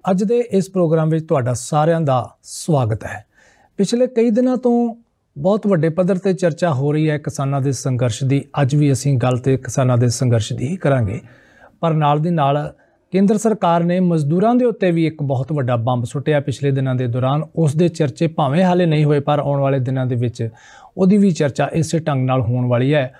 ਅੱਜ ਦੇ ਇਸ ਪ੍ਰੋਗਰਾਮ ਵਿੱਚ ਤੁਹਾਡਾ ਸਾਰਿਆਂ ਦਾ ਸਵਾਗਤ ਹੈ। ਪਿਛਲੇ ਕਈ ਦਿਨਾਂ ਤੋਂ ਬਹੁਤ ਵੱਡੇ ਪੱਧਰ ਤੇ ਚਰਚਾ ਹੋ ਰਹੀ ਹੈ ਕਿਸਾਨਾਂ ਦੇ ਸੰਘਰਸ਼ ਦੀ। ਅੱਜ ਵੀ ਅਸੀਂ ਗੱਲ ਤੇ ਕਿਸਾਨਾਂ ਦੇ ਸੰਘਰਸ਼ ਦੀ ਹੀ ਕਰਾਂਗੇ, ਪਰ ਨਾਲ ਦੀ ਨਾਲ ਕੇਂਦਰ ਸਰਕਾਰ ਨੇ ਮਜ਼ਦੂਰਾਂ ਦੇ ਉੱਤੇ ਵੀ ਇੱਕ ਬਹੁਤ ਵੱਡਾ ਬੰਬ ਸੁੱਟਿਆ ਪਿਛਲੇ ਦਿਨਾਂ ਦੇ ਦੌਰਾਨ। ਉਸ ਦੇ ਚਰਚੇ ਭਾਵੇਂ ਹਾਲੇ ਨਹੀਂ ਹੋਏ, ਪਰ ਆਉਣ ਵਾਲੇ ਦਿਨਾਂ ਦੇ ਵਿੱਚ ਉਹਦੀ ਵੀ ਚਰਚਾ ਇਸੇ ਢੰਗ ਨਾਲ ਹੋਣ ਵਾਲੀ ਹੈ।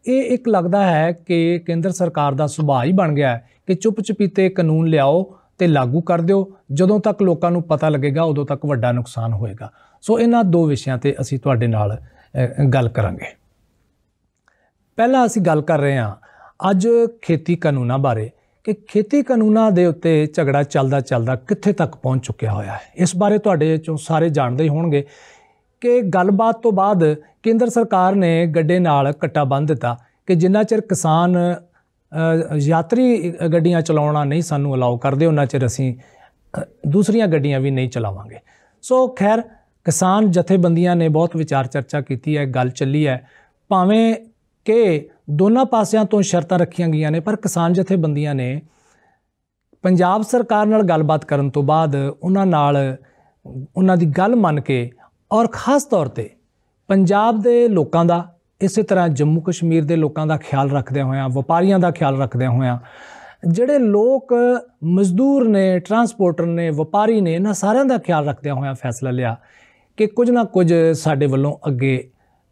ਇਹ ਇੱਕ ਲੱਗਦਾ ਹੈ ਕਿ ਕੇਂਦਰ ਸਰਕਾਰ ਦਾ ਸੁਭਾਅ ਹੀ ਬਣ ਗਿਆ ਹੈ ਕਿ ਚੁੱਪ ਚਪੀਤੇ ਕਾਨੂੰਨ ਲਿਆਓ ਤੇ ਲਾਗੂ ਕਰ ਦਿਓ, ਜਦੋਂ ਤੱਕ ਲੋਕਾਂ ਨੂੰ ਪਤਾ ਲੱਗੇਗਾ ਉਦੋਂ ਤੱਕ ਵੱਡਾ ਨੁਕਸਾਨ ਹੋਏਗਾ। ਸੋ ਇਹਨਾਂ ਦੋ ਵਿਸ਼ਿਆਂ ਤੇ ਅਸੀਂ ਤੁਹਾਡੇ ਨਾਲ ਗੱਲ ਕਰਾਂਗੇ। ਪਹਿਲਾਂ ਅਸੀਂ ਗੱਲ ਕਰ ਰਹੇ ਹਾਂ ਅੱਜ ਖੇਤੀ ਕਾਨੂੰਨਾਂ ਬਾਰੇ ਕਿ ਖੇਤੀ ਕਾਨੂੰਨਾਂ ਦੇ ਉੱਤੇ ਝਗੜਾ ਚੱਲਦਾ ਕਿੱਥੇ ਤੱਕ ਪਹੁੰਚ ਚੁੱਕਿਆ ਹੋਇਆ ਹੈ। ਇਸ ਬਾਰੇ ਤੁਹਾਡੇ ਚੋਂ ਸਾਰੇ ਜਾਣਦੇ ਹੀ ਹੋਣਗੇ ਕਿ ਗੱਲਬਾਤ ਤੋਂ ਬਾਅਦ ਕੇਂਦਰ ਸਰਕਾਰ ਨੇ ਗੱਡੇ ਨਾਲ ਕੱਟਾ ਬੰਨ੍ਹ ਦਿੱਤਾ ਕਿ ਜਿੰਨਾ ਚਿਰ ਕਿਸਾਨ ਯਾਤਰੀ ਗੱਡੀਆਂ ਚਲਾਉਣਾ ਨਹੀਂ ਸਾਨੂੰ ਅਲਾਉ ਕਰਦੇ, ਉਹਨਾਂ ਚਿਰ ਅਸੀਂ ਦੂਸਰੀਆਂ ਗੱਡੀਆਂ ਵੀ ਨਹੀਂ ਚਲਾਵਾਂਗੇ। ਸੋ ਖੈਰ, ਕਿਸਾਨ ਜਥੇਬੰਦੀਆਂ ਨੇ ਬਹੁਤ ਵਿਚਾਰ ਚਰਚਾ ਕੀਤੀ ਹੈ, ਗੱਲ ਚੱਲੀ ਹੈ। ਭਾਵੇਂ ਕਿ ਦੋਨਾਂ ਪਾਸਿਆਂ ਤੋਂ ਸ਼ਰਤਾਂ ਰੱਖੀਆਂ ਗਈਆਂ ਨੇ, ਪਰ ਕਿਸਾਨ ਜਥੇਬੰਦੀਆਂ ਨੇ ਪੰਜਾਬ ਸਰਕਾਰ ਨਾਲ ਗੱਲਬਾਤ ਕਰਨ ਤੋਂ ਬਾਅਦ ਉਹਨਾਂ ਦੀ ਗੱਲ ਮੰਨ ਕੇ ਔਰ ਖ਼ਾਸ ਤੌਰ ਤੇ ਪੰਜਾਬ ਦੇ ਲੋਕਾਂ ਦਾ, ਇਸੇ ਤਰ੍ਹਾਂ ਜੰਮੂ ਕਸ਼ਮੀਰ ਦੇ ਲੋਕਾਂ ਦਾ ਖਿਆਲ ਰੱਖਦਿਆਂ ਹੋਇਆਂ, ਵਪਾਰੀਆਂ ਦਾ ਖਿਆਲ ਰੱਖਦਿਆਂ ਹੋਇਆਂ, ਜਿਹੜੇ ਲੋਕ ਮਜ਼ਦੂਰ ਨੇ, ਟਰਾਂਸਪੋਰਟਰ ਨੇ, ਵਪਾਰੀ ਨੇ, ਇਹਨਾਂ ਸਾਰਿਆਂ ਦਾ ਖਿਆਲ ਰੱਖਦਿਆਂ ਹੋਇਆਂ ਫੈਸਲਾ ਲਿਆ ਕਿ ਕੁਝ ਨਾ ਕੁਝ ਸਾਡੇ ਵੱਲੋਂ ਅੱਗੇ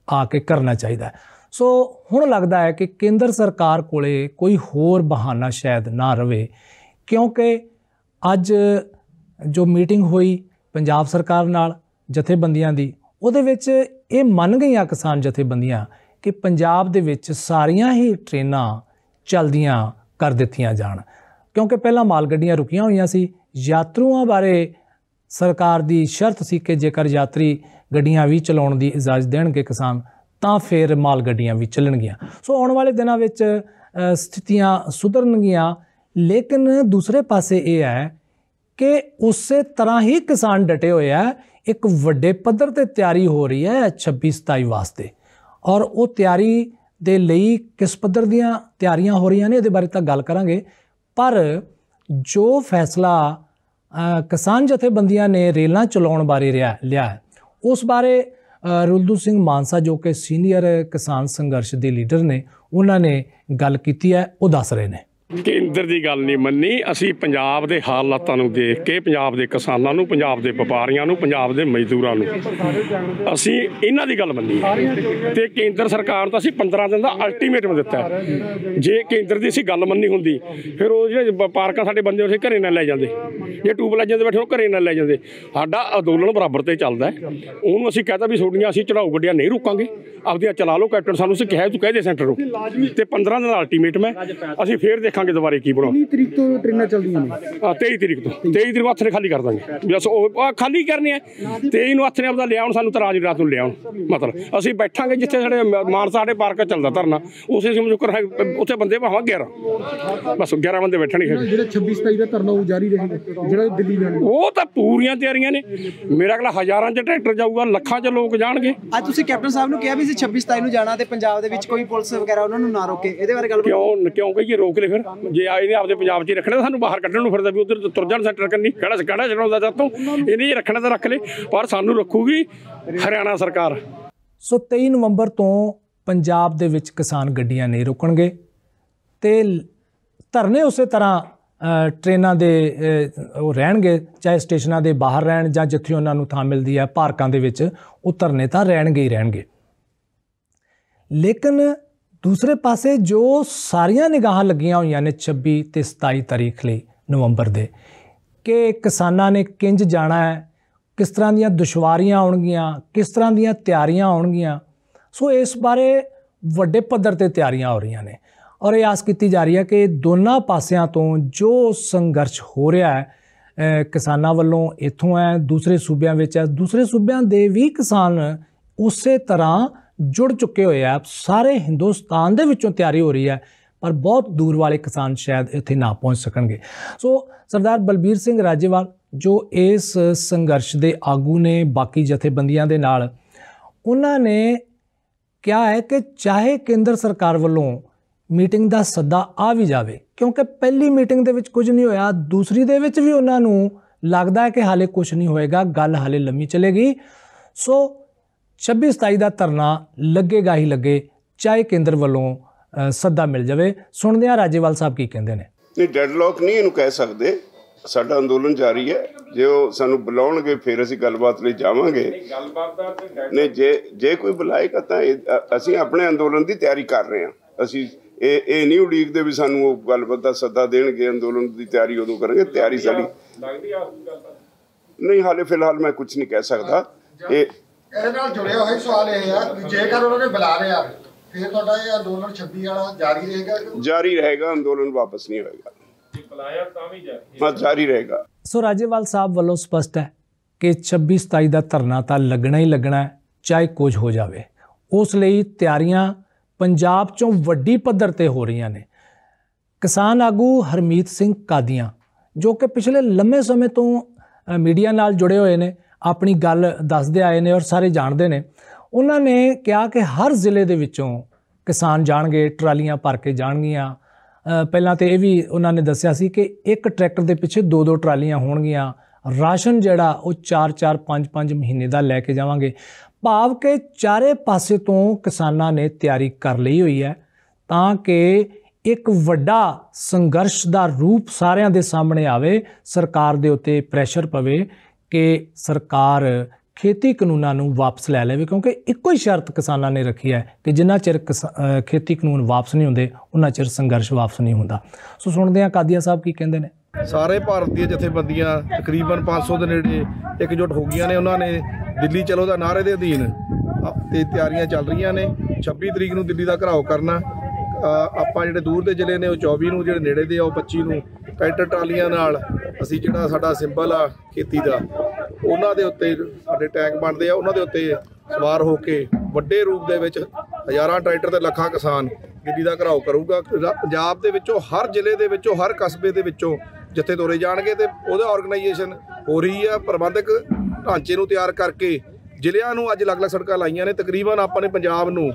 ਆ ਕੇ ਕਰਨਾ ਚਾਹੀਦਾ। ਸੋ ਹੁਣ ਲੱਗਦਾ ਹੈ ਕਿ ਕੇਂਦਰ ਸਰਕਾਰ ਕੋਲੇ ਕੋਈ ਹੋਰ ਬਹਾਨਾ ਸ਼ਾਇਦ ਨਾ ਰਵੇ, ਕਿਉਂਕਿ ਅੱਜ ਜੋ ਮੀਟਿੰਗ ਹੋਈ ਪੰਜਾਬ ਸਰਕਾਰ ਨਾਲ ਜਥੇਬੰਦੀਆਂ ਦੀ, ਉਹਦੇ ਵਿੱਚ ਇਹ ਮੰਨ ਗਈਆਂ ਕਿਸਾਨ ਜਥੇਬੰਦੀਆਂ ਕਿ ਪੰਜਾਬ ਦੇ ਵਿੱਚ ਸਾਰੀਆਂ ਹੀ ਟ੍ਰੇਨਾਂ ਚੱਲਦੀਆਂ ਕਰ ਦਿੱਤੀਆਂ ਜਾਣ, ਕਿਉਂਕਿ ਪਹਿਲਾਂ ਮਾਲ ਗੱਡੀਆਂ ਰੁਕੀਆਂ ਹੋਈਆਂ ਸੀ। ਯਾਤਰੂਆਂ ਬਾਰੇ ਸਰਕਾਰ ਦੀ ਸ਼ਰਤ ਸੀ ਕਿ ਜੇਕਰ ਯਾਤਰੀ ਗੱਡੀਆਂ ਵੀ ਚਲਾਉਣ ਦੀ ਇਜਾਜ਼ਤ ਦੇਣਗੇ ਕਿਸਾਨ, ਤਾਂ ਫਿਰ ਮਾਲ ਗੱਡੀਆਂ ਵੀ ਚੱਲਣਗੀਆਂ। ਸੋ ਆਉਣ ਵਾਲੇ ਦਿਨਾਂ ਵਿੱਚ ਸਥਿਤੀਆਂ ਸੁਧਰਨਗੀਆਂ। ਲੇਕਿਨ ਦੂਸਰੇ ਪਾਸੇ ਇਹ ਹੈ ਕਿ ਉਸੇ ਤਰ੍ਹਾਂ ਹੀ ਕਿਸਾਨ ਡਟੇ ਹੋਏ ਆ। ਇੱਕ ਵੱਡੇ ਪੱਧਰ ਤੇ ਤਿਆਰੀ ਹੋ ਰਹੀ ਹੈ 26-27 ਵਾਸਤੇ, ਔਰ ਉਹ ਤਿਆਰੀ ਦੇ ਲਈ ਕਿਸ ਪੱਧਰ ਦੀਆਂ ਤਿਆਰੀਆਂ ਹੋ ਰਹੀਆਂ ਨੇ ਇਹਦੇ ਬਾਰੇ ਤਾਂ ਗੱਲ ਕਰਾਂਗੇ। ਪਰ ਜੋ ਫੈਸਲਾ ਕਿਸਾਨ ਜਥੇਬੰਦੀਆਂ ਨੇ ਰੇਲਾਂ ਚਲਾਉਣ ਬਾਰੇ ਲਿਆ, ਉਸ ਬਾਰੇ ਰੁਲਦੂ ਸਿੰਘ ਮਾਨਸਾ ਜੋ ਕਿ ਸੀਨੀਅਰ ਕਿਸਾਨ ਸੰਘਰਸ਼ ਦੇ ਲੀਡਰ ਨੇ, ਉਹਨਾਂ ਨੇ ਗੱਲ ਕੀਤੀ ਹੈ। ਉਹ ਦੱਸ ਰਹੇ ਨੇ। ਕੇਂਦਰ ਦੀ ਗੱਲ ਨਹੀਂ ਮੰਨੀ ਅਸੀਂ। ਪੰਜਾਬ ਦੇ ਹਾਲਾਤਾਂ ਨੂੰ ਦੇਖ ਕੇ ਪੰਜਾਬ ਦੇ ਕਿਸਾਨਾਂ ਨੂੰ, ਪੰਜਾਬ ਦੇ ਵਪਾਰੀਆਂ ਨੂੰ, ਪੰਜਾਬ ਦੇ ਮਜ਼ਦੂਰਾਂ ਨੂੰ ਅਸੀਂ ਇਹਨਾਂ ਦੀ ਗੱਲ ਮੰਨੀ ਤੇ ਕੇਂਦਰ ਸਰਕਾਰ ਨੂੰ ਤਾਂ ਅਸੀਂ 15 ਦਿਨ ਦਾ ਅਲਟੀਮੇਟਮ ਦਿੱਤਾ। ਜੇ ਕੇਂਦਰ ਦੀ ਅਸੀਂ ਗੱਲ ਮੰਨੀ ਹੁੰਦੀ ਫਿਰ ਉਹ ਜਿਹੜੇ ਪਾਰਕਾਂ ਸਾਡੇ ਬੰਦੇ ਉੱਥੇ ਘਰੇ ਨਾ ਲੈ ਜਾਂਦੇ, ਜੇ ਟੂਬਲਾਈਆਂ ਦੇ ਬੈਠੇ ਉਹ ਘਰੇ ਨਾ ਲੈ ਜਾਂਦੇ। ਸਾਡਾ ਅੰਦੋਲਨ ਬਰਾਬਰ ਤੇ ਚੱਲਦਾ, ਉਹਨੂੰ ਅਸੀਂ ਕਹਿਤਾ ਵੀ ਤੁਹਾਡੀਆਂ ਅਸੀਂ ਚੜਾਊ ਗੱਡੀਆਂ ਨਹੀਂ ਰੋਕਾਂਗੇ, ਆਪਦੀਆਂ ਚਲਾ ਲਓ। ਕੈਪਟਨ ਸਾਨੂੰ ਅਸੀਂ ਕਿਹਾ ਤੂੰ ਕਹਿ ਦੇ ਸੈਂਟਰ ਨੂੰ, ਤੇ 15 ਦਿਨ ਦਾ ਅਲਟੀਮੇਟਮ ਹੈ। ਅਸੀਂ ਫੇਰ ਦੇਖਾਂਗੇ ਦੁਬਾਰੇ ਕੀ ਬਣਾਉ। 23 ਤਰੀਕ ਤੋਂ ਟ੍ਰੇਨਾਂ ਚੱਲਦੀਆਂ ਨੇ। 23 ਤਰੀਕ ਤੋਂ ਹੱਥ ਨੇ ਖਾਲੀ ਕਰ ਦਾਂਗੇ। ਬਸ ਉਹ ਖਾਲੀ ਕਰਨੇ ਆ 23 ਨੂੰ ਹੱਥ ਨੇ ਆਪਦਾ ਲਿਆਉਣ, ਸਾਨੂੰ ਤਾਂ ਰਾਜ ਰਾਤ ਨੂੰ ਲਿਆਉਣ। ਮਤਲਬ ਅਸੀਂ ਬੈਠਾਂਗੇ ਜਿੱਥੇ ਸਾਡੇ ਮਾਨਸਾ ਸਾਡੇ ਪਾਰਕ ਚੱਲਦਾ ਧਰਨਾ, ਉਸੇ ਸਮਝੋ ਉੱਥੇ ਬੰਦੇ ਭਾਵਾਂ 11, ਬਸ 11 ਬੰਦੇ ਬੈਠਣਗੇ। ਜਿਹੜਾ 26-27 ਦਾ ਧਰਨਾ ਉਹ ਜਾਰੀ ਰਹੇਗਾ, ਜਿਹੜਾ ਦਿੱਲੀ ਜਾਣਾ ਉਹ ਤਾਂ ਪੂਰੀਆਂ ਤਿਆਰੀਆਂ ਨੇ। ਮੇਰਾ ਅਗਲਾ ਹਜ਼ਾਰਾਂ 'ਚ ਟਰੈਕਟਰ ਜਾਊਗਾ, ਲੱਖਾਂ 'ਚ ਲੋਕ ਜਾਣਗੇ। ਅੱਜ ਤੁਸੀਂ ਕੈਪਟਨ ਸਾਹਿਬ ਨੂੰ ਕਿਹਾ ਵੀ ਅਸੀਂ 26-27 ਨੂੰ ਜਾਣਾ ਤੇ ਪੰਜਾਬ ਦੇ ਵਿੱਚ ਕੋਈ ਪੁਲਿਸ ਵਗੈਰਾ ਉਹਨਾਂ ਨੂੰ ਨਾ ਰੋਕੇ, ਇਹਦੇ ਬਾਰੇ ਗੱਲ ਕਿਉਂ ਕਹੀਏ ਰੋਕ ਲੈ? ਫਿਰ ਜੇ ਆਏ ਨੇ ਆਪਦੇ ਪੰਜਾਬ 'ਚ ਹੀ ਰੱਖਣਾ, ਸਾਨੂੰ ਬਾਹਰ ਕੱਢਣ ਨੂੰ ਫਿਰਦਾ ਵੀ ਉਧਰ ਤੁਰ ਜਾਣ ਸੈਂਟਰ ਕੰਨੀ, ਕਿਹੜਾ ਚੜਾਉਂਦਾ ਜਦ ਤੋਂ ਇਹਨੇ ਜੇ ਰੱਖਣਾ ਤਾਂ ਰੱਖ ਲੈ, ਪਰ ਸਾਨੂੰ ਰੱਖੂਗੀ ਹਰਿਆਣਾ ਸਰਕਾਰ। ਸੋ 23 ਨਵੰਬਰ ਤੋਂ ਪੰਜਾਬ ਦੇ ਵਿੱਚ ਕਿਸਾਨ ਗੱਡੀਆਂ ਨਹੀਂ ਰੁਕਣਗੇ ਤੇ ਧਰਨੇ ਉਸੇ ਤਰ੍ਹਾਂ ਟ੍ਰੇਨਾਂ ਦੇ ਉਹ ਰਹਿਣਗੇ, ਚਾਹੇ ਸਟੇਸ਼ਨਾਂ ਦੇ ਬਾਹਰ ਰਹਿਣ ਜਾਂ ਜਿੱਥੇ ਉਹਨਾਂ ਨੂੰ ਥਾਂ ਮਿਲਦੀ ਹੈ ਪਾਰਕਾਂ ਦੇ ਵਿੱਚ, ਉਹ ਧਰਨੇ ਤਾਂ ਰਹਿਣਗੇ ਹੀ ਰਹਿਣਗੇ। ਲੇਕਿਨ ਦੂਸਰੇ ਪਾਸੇ ਜੋ ਸਾਰੀਆਂ ਨਿਗਾਹਾਂ ਲੱਗੀਆਂ ਹੋਈਆਂ ਨੇ 26 ਤੇ 27 ਤਾਰੀਖ ਲਈ ਨਵੰਬਰ ਦੇ, ਕਿ ਕਿਸਾਨਾਂ ਨੇ ਕਿੰਜ ਜਾਣਾ ਹੈ, ਕਿਸ ਤਰ੍ਹਾਂ ਦੀਆਂ ਦੁਸ਼ਵਾਰੀਆਂ ਆਉਣਗੀਆਂ, ਕਿਸ ਤਰ੍ਹਾਂ ਦੀਆਂ ਤਿਆਰੀਆਂ ਆਉਣਗੀਆਂ। ਸੋ ਇਸ ਬਾਰੇ ਵੱਡੇ ਪੱਧਰ ਤੇ ਤਿਆਰੀਆਂ ਹੋ ਰਹੀਆਂ ਨੇ, ਔਰ ਇਹ ਆਸ ਕੀਤੀ ਜਾ ਰਹੀ ਹੈ ਕਿ ਦੋਨਾਂ ਪਾਸਿਆਂ ਤੋਂ ਜੋ ਸੰਘਰਸ਼ ਹੋ ਰਿਹਾ ਹੈ ਕਿਸਾਨਾਂ ਵੱਲੋਂ ਇੱਥੋਂ ਹੈ, ਦੂਸਰੇ ਸੂਬਿਆਂ ਵਿੱਚ ਹੈ, ਦੂਸਰੇ ਸੂਬਿਆਂ ਦੇ ਵੀ ਕਿਸਾਨ ਉਸੇ ਤਰ੍ਹਾਂ ਜੁੜ ਚੁੱਕੇ ਹੋਏ ਆ। ਸਾਰੇ ਹਿੰਦੁਸਤਾਨ ਦੇ ਵਿੱਚੋਂ ਤਿਆਰੀ ਹੋ ਰਹੀ ਹੈ, ਪਰ ਬਹੁਤ ਦੂਰ ਵਾਲੇ ਕਿਸਾਨ ਸ਼ਾਇਦ ਇੱਥੇ ਨਾ ਪਹੁੰਚ ਸਕਣਗੇ। ਸੋ ਸਰਦਾਰ ਬਲਬੀਰ ਸਿੰਘ ਰਾਜੇਵਾਲ ਜੋ ਇਸ ਸੰਘਰਸ਼ ਦੇ ਆਗੂ ਨੇ ਬਾਕੀ ਜਥੇਬੰਦੀਆਂ ਦੇ ਨਾਲ, ਉਹਨਾਂ ਨੇ ਕਿਹਾ ਹੈ ਕਿ ਚਾਹੇ ਕੇਂਦਰ ਸਰਕਾਰ ਵੱਲੋਂ ਮੀਟਿੰਗ ਦਾ ਸੱਦਾ ਆ ਵੀ ਜਾਵੇ, ਕਿਉਂਕਿ ਪਹਿਲੀ ਮੀਟਿੰਗ ਦੇ ਵਿੱਚ ਕੁਝ ਨਹੀਂ ਹੋਇਆ, ਦੂਸਰੀ ਦੇ ਵਿੱਚ ਵੀ ਉਹਨਾਂ ਨੂੰ ਲੱਗਦਾ ਹੈ ਕਿ ਹਾਲੇ ਕੁਝ ਨਹੀਂ ਹੋਏਗਾ, ਗੱਲ ਹਾਲੇ ਲੰਮੀ ਚਲੇਗੀ। ਸੋ 26-27 ਦਾ ਧਰਨਾ ਲੱਗੇਗਾ ਹੀ ਲੱਗੇ, ਚਾਹੇ ਕੇਂਦਰ ਵੱਲੋਂ ਸੱਦਾ ਮਿਲ ਜਾਵੇ। ਸੁਣਦੇ ਹਾਂ ਰਾਜੇਵਾਲ ਸਾਹਿਬ ਕੀ ਕਹਿੰਦੇ ਨੇ। ਨਹੀਂ, ਡੈਡਲੌਕ ਨਹੀਂ ਇਹਨੂੰ ਕਹਿ ਸਕਦੇ। ਸਾਡਾ ਅੰਦੋਲਨ ਜਾਰੀ ਹੈ, ਜੇ ਉਹ ਸਾਨੂੰ ਬੁਲਾਉਣਗੇ ਫਿਰ ਅਸੀਂ ਗੱਲਬਾਤ ਲਈ ਜਾਵਾਂਗੇ। ਨਹੀਂ, ਜੇ ਕੋਈ ਬੁਲਾਏਗਾ ਤਾਂ ਅਸੀਂ ਆਪਣੇ ਅੰਦੋਲਨ ਦੀ ਤਿਆਰੀ ਕਰ ਰਹੇ ਹਾਂ। ਅਸੀਂ ਇਹ ਨਹੀਂ ਉਡੀਕਦੇ ਵੀ ਸਾਨੂੰ ਉਹ ਗੱਲਬਾਤ ਦਾ ਸੱਦਾ ਦੇਣਗੇ, ਅੰਦੋਲਨ ਦੀ ਤਿਆਰੀ ਉਦੋਂ ਕਰਾਂਗੇ। ਤਿਆਰੀ ਸਾਡੀ ਨਹੀਂ, ਹਾਲੇ ਫਿਲਹਾਲ ਮੈਂ ਕੁਝ ਨਹੀਂ ਕਹਿ ਸਕਦਾ। ਇਹਦੇ ਨਾਲ ਜੁੜਿਆ ਹੋਇਆ ਸਵਾਲ ਇਹ ਹੈ ਕਿ ਜੇਕਰ ਉਹਨਾਂ ਨੇ ਬੁਲਾ ਲਿਆ ਫਿਰ ਤੁਹਾਡਾ ਇਹ ਅੰਦੋਲਨ 26 ਵਾਲਾ ਜਾਰੀ ਰਹੇਗਾ? ਜਾਰੀ ਰਹੇਗਾ, ਅੰਦੋਲਨ ਵਾਪਸ ਨਹੀਂ ਹੋਏਗਾ, ਜਾਰੀ ਰਹੇਗਾ। ਸੋ ਰਾਜੇਵਾਲ ਸਾਹਿਬ ਵੱਲੋਂ ਸਪਸ਼ਟ ਹੈ ਕਿ 26-27 ਦਾ ਧਰਨਾ ਤਾਂ ਲੱਗਣਾ ਹੀ ਲੱਗਣਾ ਹੈ, ਚਾਹੇ ਕੁਝ ਹੋ ਜਾਵੇ। ਉਸ ਲਈ ਤਿਆਰੀਆਂ ਪੰਜਾਬ 'ਚੋਂ ਵੱਡੀ ਪੱਧਰ ਤੇ ਹੋ ਰਹੀਆਂ ਨੇ। ਕਿਸਾਨ ਆਗੂ ਹਰਮੀਤ ਸਿੰਘ ਕਾਦੀਆਂ, ਜੋ ਕਿ ਪਿਛਲੇ ਲੰਮੇ ਸਮੇਂ ਤੋਂ ਮੀਡੀਆ ਨਾਲ ਜੁੜੇ ਹੋਏ ਨੇ, ਆਪਣੀ ਗੱਲ ਦੱਸਦੇ ਆਏ ਨੇ ਔਰ ਸਾਰੇ ਜਾਣਦੇ ਨੇ। ਉਹਨਾਂ ਨੇ ਕਿਹਾ ਕਿ ਹਰ ਜ਼ਿਲ੍ਹੇ ਦੇ ਵਿੱਚੋਂ ਕਿਸਾਨ ਜਾਣਗੇ, ਟਰਾਲੀਆਂ ਭਰ ਕੇ ਜਾਣਗੀਆਂ। ਪਹਿਲਾਂ ਤੇ ਇਹ ਵੀ ਉਹਨਾਂ ਨੇ ਦੱਸਿਆ ਸੀ ਕਿ ਇੱਕ ਟਰੈਕਟਰ ਦੇ ਪਿੱਛੇ 2-2 ਟਰਾਲੀਆਂ ਹੋਣਗੀਆਂ। ਰਾਸ਼ਨ ਜਿਹੜਾ ਉਹ 4-4 5-5 ਮਹੀਨੇ ਦਾ ਲੈ ਕੇ ਜਾਵਾਂਗੇ। ਭਾਵ ਕਿ ਚਾਰੇ ਪਾਸੇ ਤੋਂ ਕਿਸਾਨਾਂ ਨੇ ਤਿਆਰੀ ਕਰ ਲਈ ਹੋਈ ਹੈ ਤਾਂ ਕਿ ਇੱਕ ਵੱਡਾ ਸੰਘਰਸ਼ ਦਾ ਰੂਪ ਸਾਰਿਆਂ ਦੇ ਸਾਹਮਣੇ ਆਵੇ, ਸਰਕਾਰ ਦੇ ਉੱਤੇ ਪ੍ਰੈਸ਼ਰ ਪਵੇ ਕਿ ਸਰਕਾਰ ਖੇਤੀ ਕਾਨੂੰਨਾਂ ਨੂੰ ਵਾਪਸ ਲੈ ਲਵੇ। ਕਿਉਂਕਿ ਇੱਕੋ ਹੀ ਸ਼ਰਤ ਕਿਸਾਨਾਂ ਨੇ ਰੱਖੀ ਹੈ ਕਿ ਜਿੰਨਾ ਚਿਰ ਖੇਤੀ ਕਾਨੂੰਨ ਵਾਪਸ ਨਹੀਂ ਹੁੰਦੇ ਉਹਨਾਂ ਚਿਰ ਸੰਘਰਸ਼ ਵਾਪਸ ਨਹੀਂ ਹੁੰਦਾ। ਸੋ ਸੁਣਦੇ ਹਾਂ ਕਾਦੀਆਂ ਸਾਹਿਬ ਕੀ ਕਹਿੰਦੇ ਨੇ। ਸਾਰੇ ਭਾਰਤ ਦੀਆਂ ਜਥੇਬੰਦੀਆਂ ਤਕਰੀਬਨ 500 ਦੇ ਨੇੜੇ ਇਕਜੁੱਟ ਹੋ ਗਈਆਂ ਨੇ। ਉਹਨਾਂ ਨੇ ਦਿੱਲੀ ਚਲੋ ਦਾ ਨਾਅਰੇ ਦੇ ਅਧੀਨ ਤੇ ਤਿਆਰੀਆਂ ਚੱਲ ਰਹੀਆਂ ਨੇ। 26 ਤਰੀਕ ਨੂੰ ਦਿੱਲੀ ਦਾ ਘਿਰਾਓ ਕਰਨਾ। ਆਪਾਂ ਜਿਹੜੇ ਦੂਰ ਦੇ ਜ਼ਿਲ੍ਹੇ ਨੇ ਉਹ 24 ਨੂੰ, ਜਿਹੜੇ ਨੇੜੇ ਦੇ ਆ ਉਹ 25 ਨੂੰ। ਟਰੈਕਟਰ ਟਰਾਲੀਆਂ ਨਾਲ ਅਸੀਂ ਜਿਹੜਾ ਸਾਡਾ ਸਿੰਬਲ ਆ ਖੇਤੀ ਦਾ, ਉਹਨਾਂ ਦੇ ਉੱਤੇ ਸਾਡੇ ਟੈਂਕ ਬਣਦੇ ਆ, ਉਹਨਾਂ ਦੇ ਉੱਤੇ ਸਵਾਰ ਹੋ ਕੇ ਵੱਡੇ ਰੂਪ ਦੇ ਵਿੱਚ ਹਜ਼ਾਰਾਂ ਟਰੈਕਟਰ ਤੇ ਲੱਖਾਂ ਕਿਸਾਨ ਦਿੱਲੀ ਦਾ ਘਿਰਾਓ ਕਰੂਗਾ। ਪੰਜਾਬ ਦੇ ਵਿੱਚੋਂ ਹਰ ਜ਼ਿਲ੍ਹੇ ਦੇ ਵਿੱਚੋਂ, ਹਰ ਕਸਬੇ ਦੇ ਵਿੱਚੋਂ ਜਥੇ ਤੋਰੇ ਜਾਣਗੇ ਤੇ ਉਹਦਾ ਆਰਗੇਨਾਈਜੇਸ਼ਨ ਹੋ ਰਹੀ ਆ। ਪ੍ਰਬੰਧਕ ਢਾਂਚੇ ਨੂੰ ਤਿਆਰ ਕਰਕੇ ਜ਼ਿਲ੍ਹਿਆਂ ਨੂੰ ਅੱਜ ਅਲੱਗ-ਅਲੱਗ ਸੜਕਾਂ ਲਾਈਆਂ ਨੇ। ਤਕਰੀਬਨ ਆਪਾਂ ਨੇ ਪੰਜਾਬ ਨੂੰ